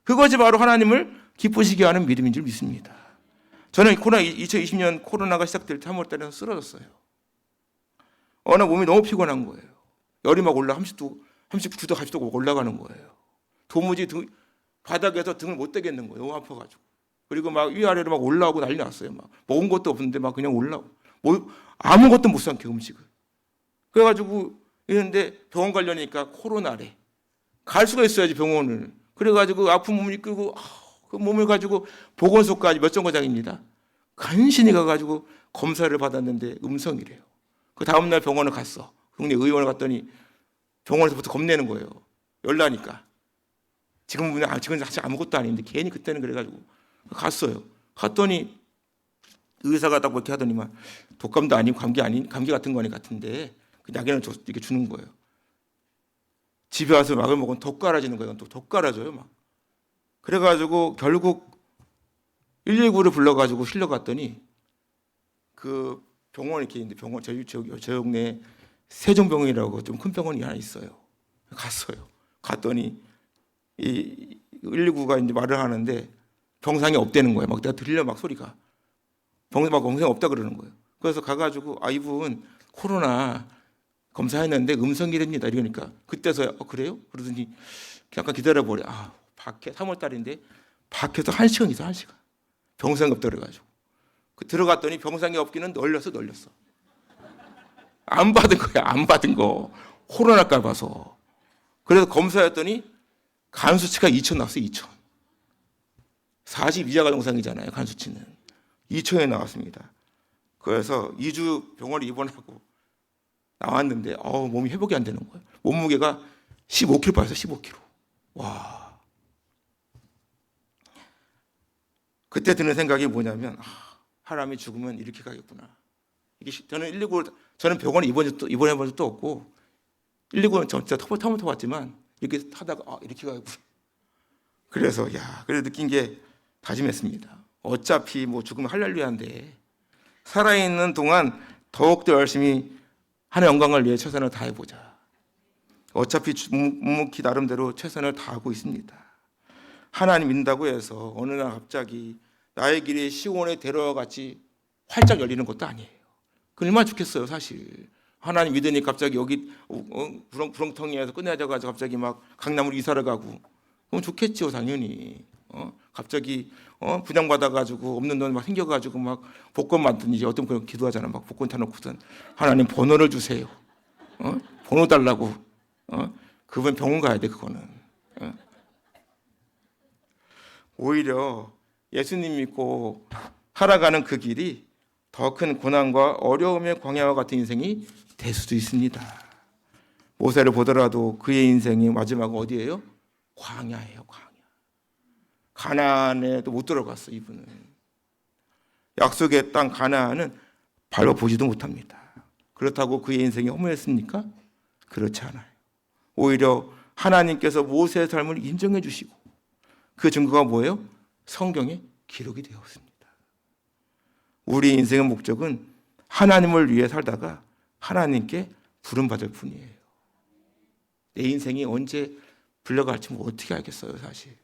그것이 바로 하나님을 기쁘시게 하는 믿음인 줄 믿습니다. 저는 2020년 코로나가 시작될 때 3월 달에 쓰러졌어요. 어느 몸이 너무 피곤한 거예요. 열이 막 올라 39도, 40도 올라가는 거예요. 도무지 바닥에서 등을 못 대겠는 거예요. 너무 아파가지고. 그리고 막 위아래로 막 올라오고 난리 났어요. 막 먹은 것도 없는데 막 그냥 올라오고. 뭐 아무것도 못 삼켜 음식을. 그래가지고 이랬는데 병원 가려니까 코로나래. 갈 수가 있어야지 병원을. 그래가지고 아픈 몸을 이끌고 그 몸을 가지고 보건소까지 몇 정거장입니다. 간신히 가가지고 검사를 받았는데 음성이래요. 그 다음날 병원을 갔어. 동네 의원을 갔더니 병원에서부터 겁내는 거예요. 열나니까. 지금은 사실 아무것도 아닌데 괜히 그때는 그래가지고 갔어요. 갔더니 의사가 딱 그렇게 하더니만 독감도 아니고 감기 같은 거니 같은데 그 약을 이렇게 주는 거예요. 집에 와서 막을 먹으면 더 깔아지는 거예요. 또 더 깔아줘요 막. 그래가지고 결국 119를 불러가지고 실려갔더니 그 병원이 이렇게 있는데 병원 저희 동네에 세종병원이라고 좀 큰 병원이 하나 있어요. 갔어요. 갔더니 이 119가 이제 말을 하는데 병상이 없다는 거예요. 막 내가 들려 막 소리가 병상이 없다 그러는 거예요. 그래서 가가지고 이분 코로나 검사했는데 음성이랍니다. 이러니까 그때서야 그래요? 그러더니 약간 기다려보래. 밖에 3월 달인데 밖에서 1시간 있어 1시간. 병상이 없다 그래가지고 들어갔더니 병상이 없기는 널렸어. 안 받은 거야. 안 받은 거. 코로나 깔봐서. 그래서 검사했더니 간 수치가 2,000 나왔어요. 2,000. 42자가 정상이잖아요. 간 수치는. 2,000에 나왔습니다. 그래서 2주 병원에 입원하고 나왔는데 몸이 회복이 안 되는 거예요. 몸무게가 15kg 빠졌어요. 15kg. 와. 그때 드는 생각이 뭐냐면 사람이 죽으면 이렇게 가겠구나. 저는 병원에 입원해 본 적도 없고 119는 진짜 타봤지만 이렇게 타다가 이렇게 가겠구나. 그래서 그래서 느낀 게 다짐했습니다. 어차피 뭐 죽으면 할렐루야인데 살아있는 동안 더욱더 열심히 하나의 영광을 위해 최선을 다해보자. 어차피 묵묵히 나름대로 최선을 다하고 있습니다. 하나님 믿는다고 해서 어느 날 갑자기 나의 길이 시온의 대로와 같이 활짝 열리는 것도 아니에요. 그 얼마나 좋겠어요 사실. 하나님 믿으니 갑자기 여기 구렁텅이에서 끝내자가지고 갑자기 막 강남으로 이사를 가고 그럼 좋겠죠 당연히. 갑자기 분양받아가지고 없는 돈 막 생겨가지고 막 복권 받든지 어떤 분 기도하잖아. 막 복권 타놓고선 하나님 번호를 주세요. 번호 달라고. 그분 병원 가야 돼 그거는. 오히려 예수님 믿고 살아가는 그 길이 더 큰 고난과 어려움의 광야와 같은 인생이 될 수도 있습니다. 모세를 보더라도 그의 인생이 마지막은 어디예요? 광야예요. 광야. 가나안에도 못 들어갔어 이분은. 약속의 땅 가나안은 밟아보지도 못합니다. 그렇다고 그의 인생이 허무했습니까? 그렇지 않아요. 오히려 하나님께서 모세의 삶을 인정해 주시고 그 증거가 뭐예요? 성경에 기록이 되었습니다. 우리 인생의 목적은 하나님을 위해 살다가 하나님께 부름받을 뿐이에요. 내 인생이 언제 불려갈지 어떻게 알겠어요 사실.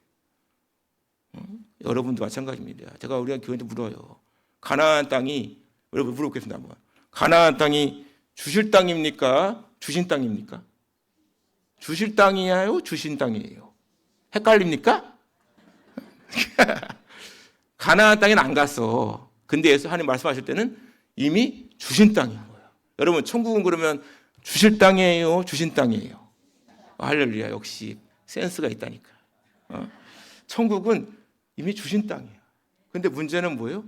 여러분도 마찬가지입니다. 제가 우리가 교회한테 물어요. 가나안 땅이, 여러분 물어보겠습니다 한번. 가나안 땅이 주실 땅입니까? 주신 땅입니까? 주실 땅이에요? 주신 땅이에요? 헷갈립니까? 가나안 땅에는 안 갔어. 근데 예수 하나님 말씀하실 때는 이미 주신 땅인 거예요. 여러분 천국은 그러면 주실 땅이에요? 주신 땅이에요? 할렐루야. 역시 센스가 있다니까. 천국은 이미 주신 땅이에요. 근데 문제는 뭐예요?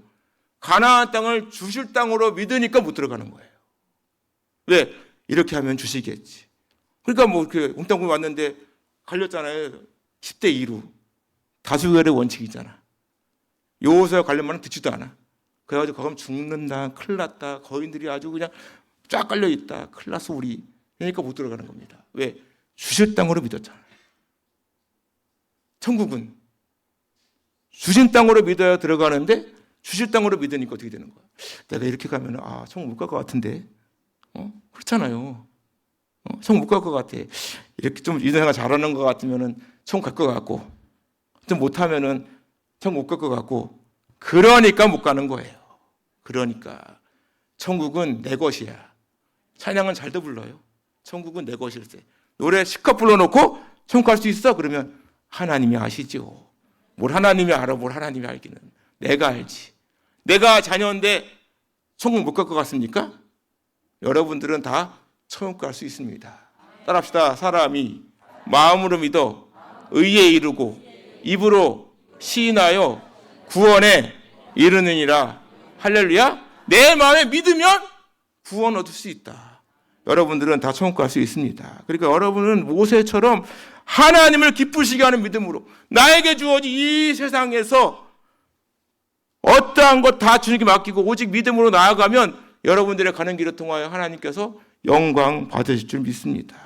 가나안 땅을 주실 땅으로 믿으니까 못 들어가는 거예요. 왜? 이렇게 하면 주시겠지. 그러니까 뭐 이렇게 웅땅구이 왔는데 갈렸잖아요. 10대 2로. 다수결의 원칙이잖아. 요새 갈려면 듣지도 않아. 그래가지고 거기 죽는다, 큰일 났다, 거인들이 아주 그냥 쫙 깔려 있다, 큰일 났어 우리. 그러니까 못 들어가는 겁니다. 왜? 주실 땅으로 믿었잖아요. 천국은 주신 땅으로 믿어야 들어가는데 주실 땅으로 믿으니까 어떻게 되는 거야? 내가 이렇게 가면 천국 못 갈 것 같은데, 그렇잖아요. 천국 못 갈 것 같아. 이렇게 좀 인생을 잘하는 것 같으면은 천국 갈 것 같고, 좀 못하면은 천국 못 갈 것 같고, 그러니까 못 가는 거예요. 그러니까 천국은 내 것이야. 찬양은 잘도 불러요. 천국은 내 것일세. 노래 실컷 불러놓고 천국 갈 수 있어? 그러면 하나님이 아시죠. 뭘 하나님이 알아? 뭘 하나님이 알기는. 내가 알지. 내가 자녀인데 천국 못 갈 것 같습니까? 여러분들은 다 천국 갈 수 있습니다. 따라합시다. 사람이 마음으로 믿어 의에 이르고 입으로 시인하여 구원에 이르느니라. 할렐루야. 내 마음에 믿으면 구원 얻을 수 있다. 여러분들은 다 천국 갈 수 있습니다. 그러니까 여러분은 모세처럼 하나님을 기쁘시게 하는 믿음으로 나에게 주어진 이 세상에서 어떠한 것 다 주님께 맡기고 오직 믿음으로 나아가면 여러분들의 가는 길을 통하여 하나님께서 영광 받으실 줄 믿습니다.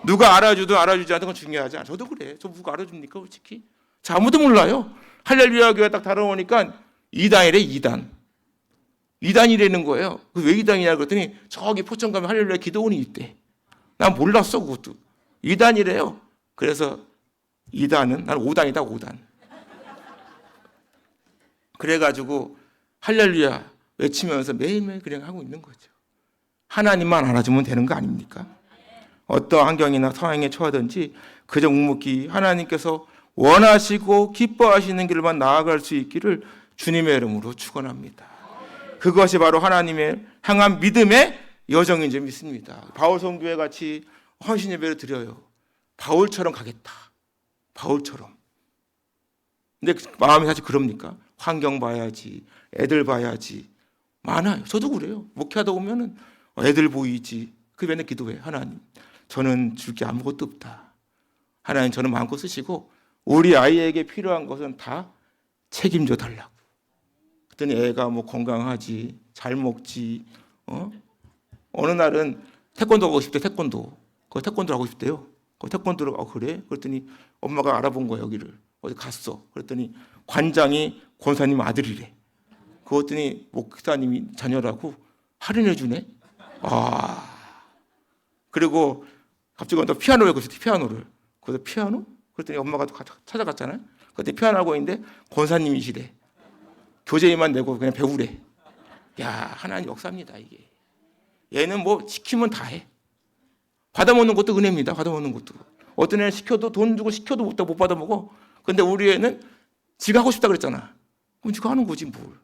누가 알아주든 알아주지 않든 건 중요하지 않아요. 저도 그래. 저 누가 알아줍니까 솔직히? 저 아무도 몰라요. 할렐루야 교회 딱 다뤄오니까 2단이래 2단. 2단이라는 거예요. 왜 2단이냐 그랬더니 저기 포천 가면 할렐루야 기도원이 있대. 난 몰랐어 그것도. 2단이래요. 그래서 2단은 난 5단이다 5단. 그래가지고 할렐루야 외치면서 매일매일 그냥 하고 있는 거죠. 하나님만 알아주면 되는 거 아닙니까? 어떤 환경이나 상황에 처하든지 그저 묵묵히 하나님께서 원하시고 기뻐하시는 길만 나아갈 수 있기를 주님의 이름으로 축원합니다. 그것이 바로 하나님의 향한 믿음의 여정인 줄 믿습니다. 바울 성교회 같이 헌신 예배를 드려요. 바울처럼 가겠다. 바울처럼. 근데 마음이 사실 그럽니까? 환경 봐야지, 애들 봐야지. 많아요. 저도 그래요. 목회하다 보면은 애들 보이지. 그 맨날 기도해. 하나님, 저는 줄 게 아무것도 없다. 하나님, 저는 마음껏 쓰시고 우리 아이에게 필요한 것은 다 책임져 달라고. 그랬더니 애가 뭐 건강하지, 잘 먹지. 어느 날은 태권도 하고 싶대. 태권도. 그 태권도 하고 싶대요. 그 태권도를 그래? 그랬더니 엄마가 알아본 거야 여기를. 어디 갔어. 그랬더니 관장이 권사님 아들이래. 그랬더니 목사님이 자녀라고 할인해 주네. 그리고 갑자기 또 피아노를 배웠어. 피아노를. 그래서 피아노? 그랬더니 엄마가 찾아갔잖아요. 그때 피아노 하고 있는데 권사님이시래. 교재만 내고 그냥 배우래. 야, 하나님 역사입니다 이게. 얘는 뭐 시키면 다 해. 받아먹는 것도 은혜입니다. 받아먹는 것도. 어떤 애는 시켜도 돈 주고 시켜도 못 받아먹어. 근데 우리 애는 지가 하고 싶다 그랬잖아. 그럼 지가 하는 거지 뭘.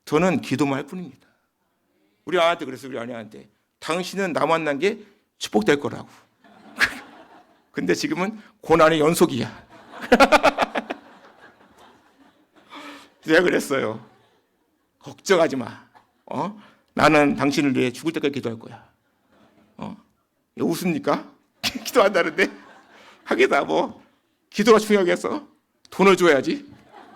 저는 기도만 할 뿐입니다. 우리 아한테 그랬어요. 우리 아내한테. 당신은 나 만난 게 축복될 거라고. 근데 지금은 고난의 연속이야. 내가 그랬어요. 걱정하지 마. 나는 당신을 위해 죽을 때까지 기도할 거야. 웃습니까? 기도한다는데? 하기다 뭐 기도가 중요하겠어? 돈을 줘야지.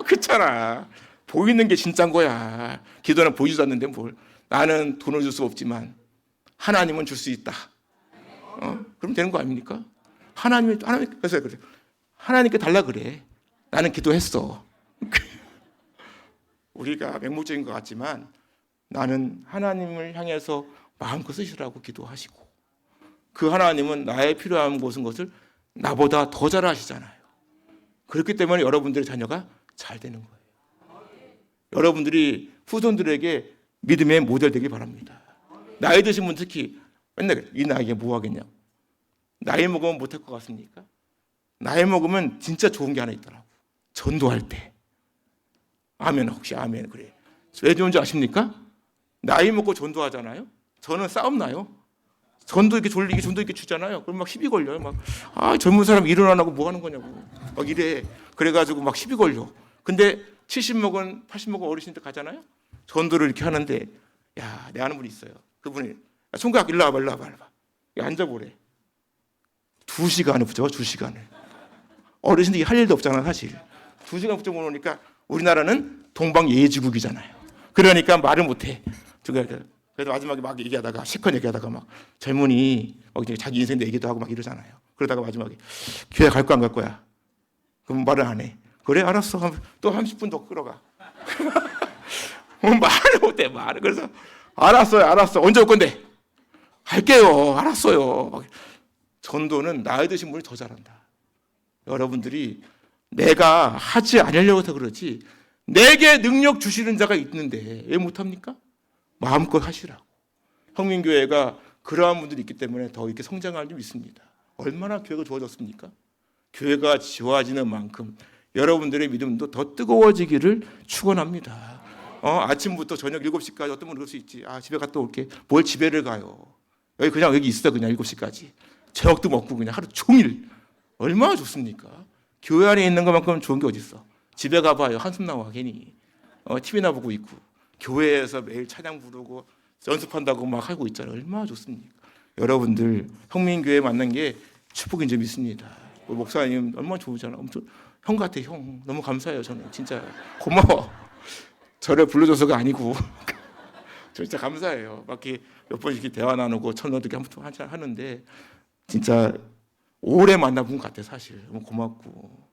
그렇잖아. 보이는 게 진짜인 거야. 기도는 보이지도 않는데 뭘. 나는 돈을 줄 수 없지만 하나님은 줄 수 있다. 그럼 되는 거 아닙니까? 그래서 그래. 하나님께 달라 그래. 나는 기도했어. 우리가 맹목적인 것 같지만 나는 하나님을 향해서 마음껏 쓰시라고 기도하시고 그 하나님은 나의 필요한 모든 것을 나보다 더 잘 아시잖아요. 그렇기 때문에 여러분들의 자녀가 잘 되는 거예요. 여러분들이 후손들에게 믿음의 모델 되길 바랍니다. 나이 드신 분 특히 맨날 이 나이에 뭐 하겠냐. 나이 먹으면 못할 것 같습니까? 나이 먹으면 진짜 좋은 게 하나 있더라고. 전도할 때. 아멘. 혹시 아멘. 그래. 왜 좋은지 아십니까? 나이 먹고 전도하잖아요. 저는 싸움 나요. 전도 이렇게 졸리게 전도 이렇게 주잖아요. 그럼 막 시비 걸려요. 막 젊은 사람 일을 안 하고 뭐 하는 거냐고. 막 이래. 그래가지고 막 시비 걸려. 근데 70 먹은 80 먹은 어르신들 가잖아요. 전도를 이렇게 하는데 야, 내 아는 분이 있어요. 그분이 야, 총각 일로 와봐, 일로 와봐, 일로 와봐. 앉아보래. 2시간을 붙여, 2시간을. 어르신들이 할 일도 없잖아, 사실. 2시간 붙여보니까 우리나라는 동방예지국이잖아요. 그러니까 말을 못해. 그래서 마지막에 막 얘기하다가 실컷 얘기하다가 막 젊은이 자기 인생 얘기도 하고 막 이러잖아요. 그러다가 마지막에 교회 갈 거야 안 갈 거야? 그럼 말을 안 해. 그래 알았어. 또 30분 더 끌어가. 말을 못해 말을. 그래서 알았어. 언제 올 건데? 갈게요. 알았어요. 막. 전도는 나이 드신 분이 더 잘한다. 여러분들이 내가 하지 않으려고 해서 그러지 내게 능력 주시는 자가 있는데 왜 못합니까? 마음껏 하시라고. 형민교회가 그러한 분들이 있기 때문에 더 이렇게 성장할 줄 믿습니다. 얼마나 교회가 좋아졌습니까? 교회가 좋아지는 만큼 여러분들의 믿음도 더 뜨거워지기를 축원합니다. 아침부터 저녁 7시까지 어떤 분은 그럴 수 있지. 집에 갔다 올게. 뭘 집에를 가요. 여기 있어 그냥 7시까지. 저녁도 먹고 그냥 하루 종일. 얼마나 좋습니까? 교회 안에 있는 것만큼 좋은 게 어디 있어. 집에 가봐요. 한숨 나와 괜히. TV나 보고 있고. 교회에서 매일 찬양 부르고 연습한다고 막 하고 있잖아요. 얼마나 좋습니까? 여러분들 형민교회 만난 게 축복인 줄 믿습니다. 목사님 얼마나 좋으잖아. 엄청 형 같아 형. 너무 감사해요. 저는 진짜 고마워. 저를 불러줘서가 아니고 저 진짜 감사해요. 막 이렇게 몇 번 이렇게 대화 나누고 천어떻게 한번 하는데 진짜 오래 만나본 것 같아 사실. 너무 고맙고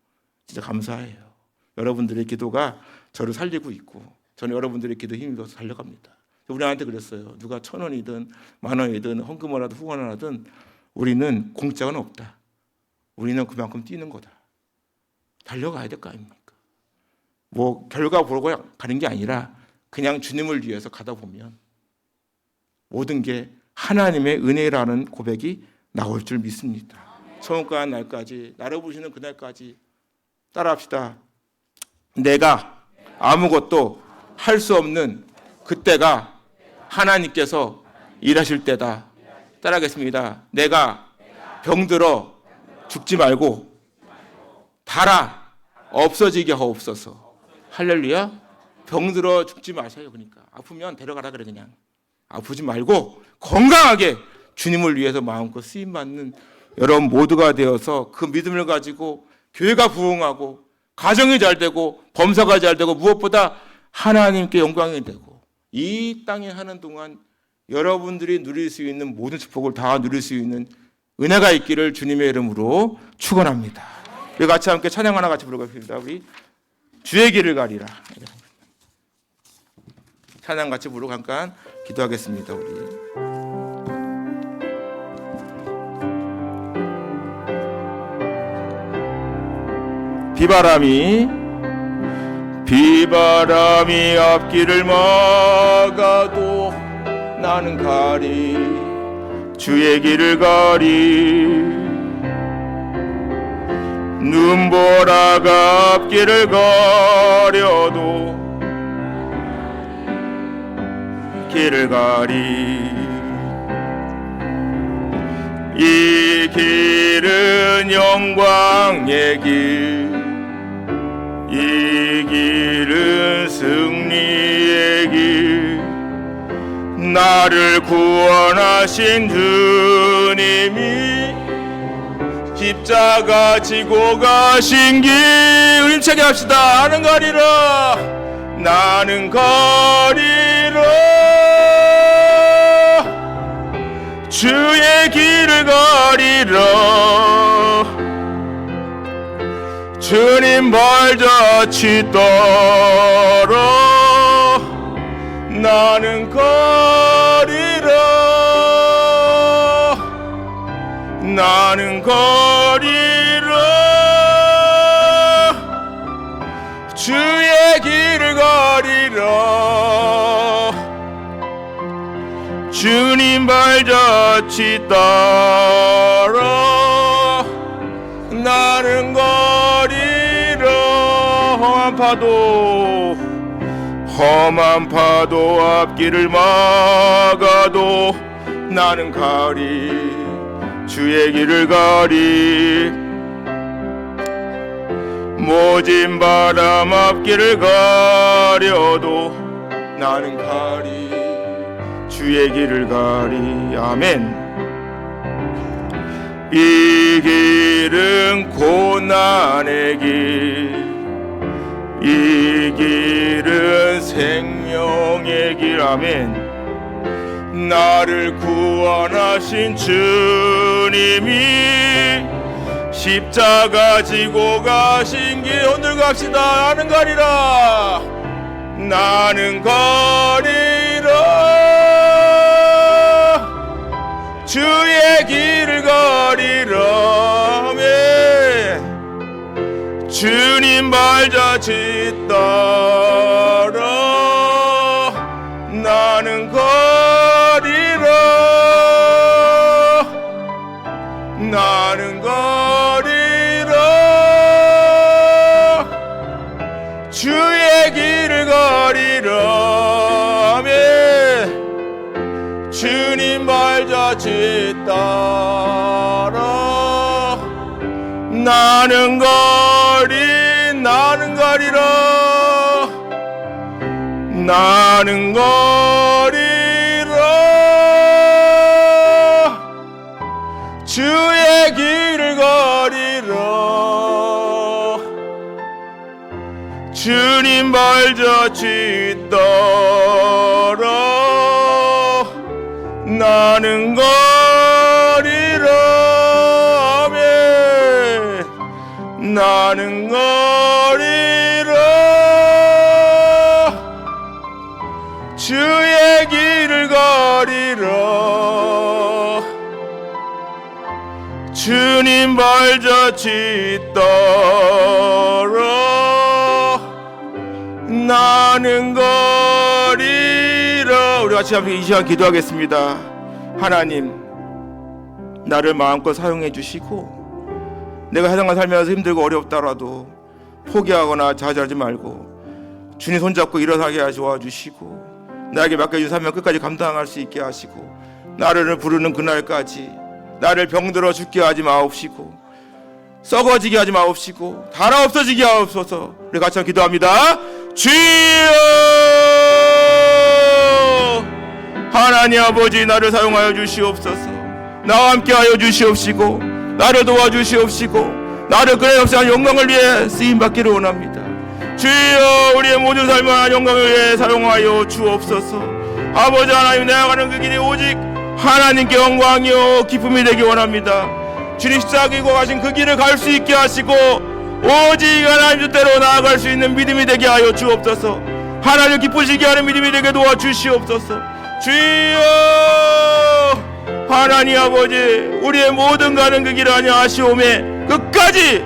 진짜 감사해요. 여러분들의 기도가 저를 살리고 있고 저는 여러분들의 기도 힘이 돼서 달려갑니다. 우리한테 그랬어요. 누가 1,000원이든 10,000원이든 헌금을 하든 후원을 하든 우리는 공짜는 없다. 우리는 그만큼 뛰는 거다. 달려가야 될 거 아닙니까? 뭐 결과 보고 가는 게 아니라 그냥 주님을 위해서 가다 보면 모든 게 하나님의 은혜라는 고백이 나올 줄 믿습니다. 처음과 날까지 나를 부르시는 그날까지 따라합시다. 내가 아무것도 할 수 없는 그때가 하나님께서 일하실 때다. 따라하겠습니다. 내가 병들어 죽지 말고 달아 없어지게 하옵소서. 할렐루야. 병들어 죽지 마세요. 그러니까 아프면 데려가라 그래. 그냥 아프지 말고 건강하게 주님을 위해서 마음껏 쓰임받는 여러분 모두가 되어서 그 믿음을 가지고 교회가 부흥하고 가정이 잘 되고 범사가 잘 되고 무엇보다 하나님께 영광이 되고 이 땅에 하는 동안 여러분들이 누릴 수 있는 모든 축복을 다 누릴 수 있는 은혜가 있기를 주님의 이름으로 축원합니다. 우리 같이 함께 찬양 하나 같이 부르겠습니다. 우리 주의 길을 가리라. 찬양 같이 부르고 잠깐 기도하겠습니다. 우리 비바람이 앞길을 막아도 나는 가리 주의 길을 가리 눈보라가 앞길을 가려도 길을 가리 이 길은 영광의 길 이 길은 승리의 길 나를 구원하신 주님이 십자가 지고 가신 길 힘차게 합시다. 나는 가리라 나는 가리라 주의 길을 가리라 주님 발자취 따라 나는 가리라 나는 가리라 주의 길을 가리라 가리라 주님 발자취 따라 나는 가리라 험한 파도 앞길을 막아도 나는 가리 주의 길을 가리 모진 바람 앞길을 가려도 나는 가리 주의 길을 가리 아멘. 이 길은 고난의 길 이 길은 생명의 길 아멘. 나를 구원하신 주님이 십자가 지고 가신 길 오늘 갑시다. 나는 가리라 나는 가리라 주의 길을 가리라 아멘. 주님 발자취 따라 나는 가리라 나는 가리라 주의 길을 가리라 아멘. 주님 발자취 따라 나는 가리라 나는 가리라 주의 길을 가리라 주님 발자취 따라 나는 가리라 아멘. 나는 가리라 주의 길을 가리라 주님 발자취 따라 나는 가리라. 우리 같이 함께 이 시간 기도하겠습니다. 하나님 나를 마음껏 사용해 주시고 내가 세상을 살면서 힘들고 어렵더라도 포기하거나 좌절하지 말고 주님 손잡고 일어나게 하시 도와주시고 나에게 맡겨준 사명 끝까지 감당할 수 있게 하시고 나를 부르는 그날까지 나를 병들어 죽게 하지 마옵시고 썩어지게 하지 마옵시고 달아 없어지게 하옵소서. 우리 같이 기도합니다. 주여 하나님 아버지 나를 사용하여 주시옵소서. 나와 함께 하여 주시옵시고 나를 도와주시옵시고 나를 그래 없이 한 영광을 위해 쓰임받기를 원합니다. 주여 우리의 모든 삶을 영광을 위해 사용하여 주옵소서. 아버지 하나님 내가 가는 그 길이 오직 하나님께 영광이요 기쁨이 되기 원합니다. 주님 십자가이고 가신 그 길을 갈 수 있게 하시고 오직 하나님 뜻대로 나아갈 수 있는 믿음이 되게 하여 주옵소서. 하나님 기쁘시게 하는 믿음이 되게 도와주시옵소서. 주여 하나님 아버지 우리의 모든 가는 그 길을 아니하시오매 끝까지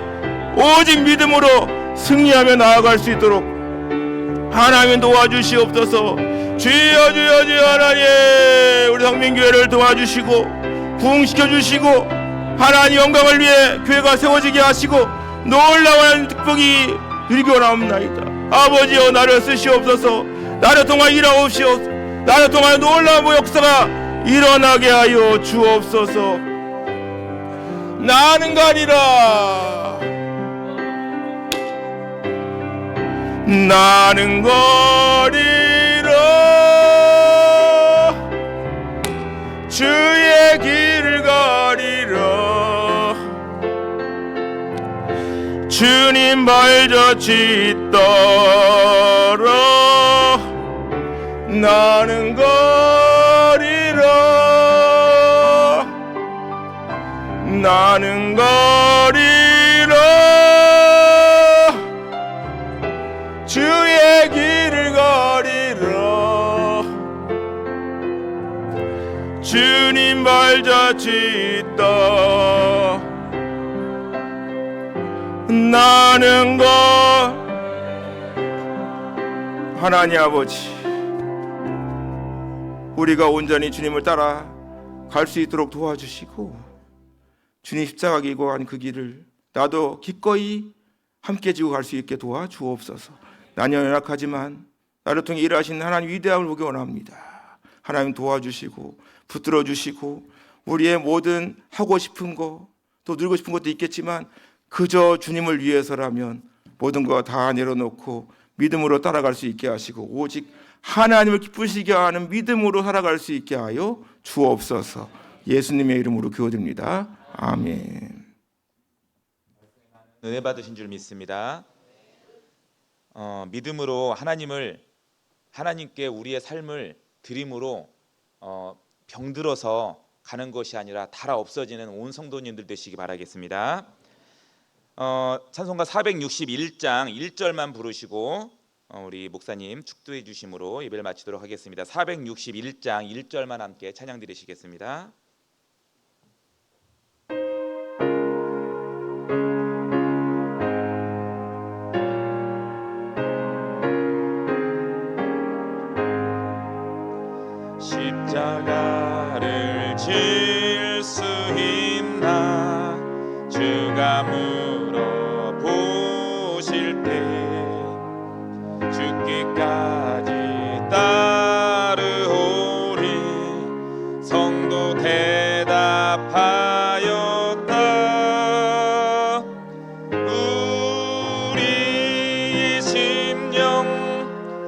오직 믿음으로 승리하며 나아갈 수 있도록 하나님 도와주시옵소서. 주여 주여 주여 하나님 우리 성민교회를 도와주시고 부흥시켜주시고 하나님 영광을 위해 교회가 세워지게 하시고 놀라운 특복이 누리기 원합니다. 아버지여 나를 쓰시옵소서. 나를 통하여 일하옵시옵소서. 나를 통하여 놀라운 역사가 일어나게 하여 주옵소서. 나는 가리라 나는 가리라 주의 길을 가리라 주님 발자취 따라 나는 가리라 나는 가리라 주의 길을 가리라 주님 발자취 따라 나는 하나님 아버지, 우리가 온전히 주님을 따라 갈 수 있도록 도와주시고 주님 십자가 지고 간 그 길을 나도 기꺼이 함께 지고 갈 수 있게 도와주옵소서. 나는 연약하지만 나를 통해 일하시는 하나님 위대함을 보기 원합니다. 하나님 도와주시고 붙들어 주시고 우리의 모든 하고 싶은 거 또 누리고 싶은 것도 있겠지만 그저 주님을 위해서라면 모든 거 다 내려놓고 믿음으로 따라갈 수 있게 하시고 오직 하나님을 기쁘시게 하는 믿음으로 살아갈 수 있게 하여 주옵소서. 예수님의 이름으로 기도드립니다. 아멘. 은혜 받으신 줄 믿습니다. 믿음으로 하나님께 우리의 삶을 드림으로 병들어서 가는 것이 아니라 달아 없어지는 온 성도님들 되시기 바라겠습니다. 찬송가 461장 1절만 부르시고 우리 목사님 축도해 주심으로 예배를 마치도록 하겠습니다. 461장 1절만 함께 찬양 드리시겠습니다. 십자가를 질 수 있나 주가 물어보실 때 죽기까지 따르오리 성도 대답하였다. 우리의 심령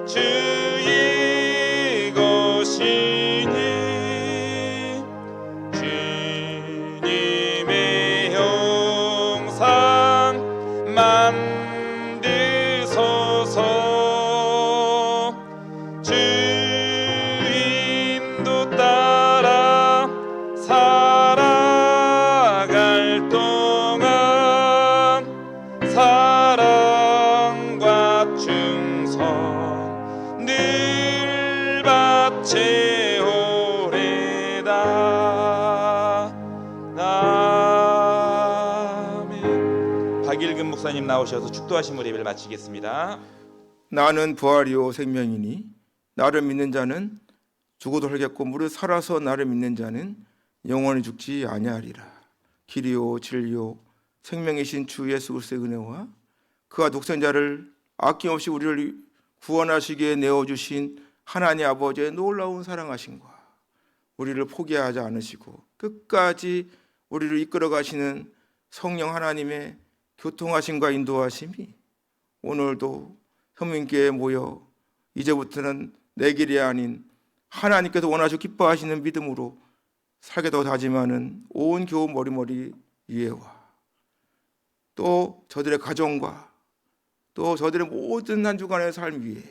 주의 것이니 주님의 형상 만드소서. 주인도 따라 살아갈 동안 사랑과 충성 늘 바치오래다. 아멘. 박일금 목사님 나오셔서 축도하심으로 예배를 마치겠습니다. 나는 부활이요 생명이니 나를 믿는 자는 죽어도 살겠고 무릇 살아서 나를 믿는 자는 영원히 죽지 아니하리라. 길이요 진리요 생명이신 주 예수 그리스도의 은혜와 그가 독생자를 아낌없이 우리를 구원하시기에 내어주신 하나님 아버지의 놀라운 사랑하심과 우리를 포기하지 않으시고 끝까지 우리를 이끌어 가시는 성령 하나님의 교통하심과 인도하심이 오늘도 현민교회에 모여 이제부터는 내 길이 아닌 하나님께서 원하시고 기뻐하시는 믿음으로 살겠다고 다짐하는 온 교우 머리머리 이해와 또 저들의 가정과 또 저들의 모든 한 주간의 삶 위에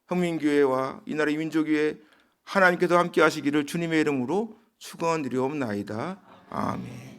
현민교회와 이 나라의 민족위에 하나님께서 함께 하시기를 주님의 이름으로 축원드리옵나이다. 아멘.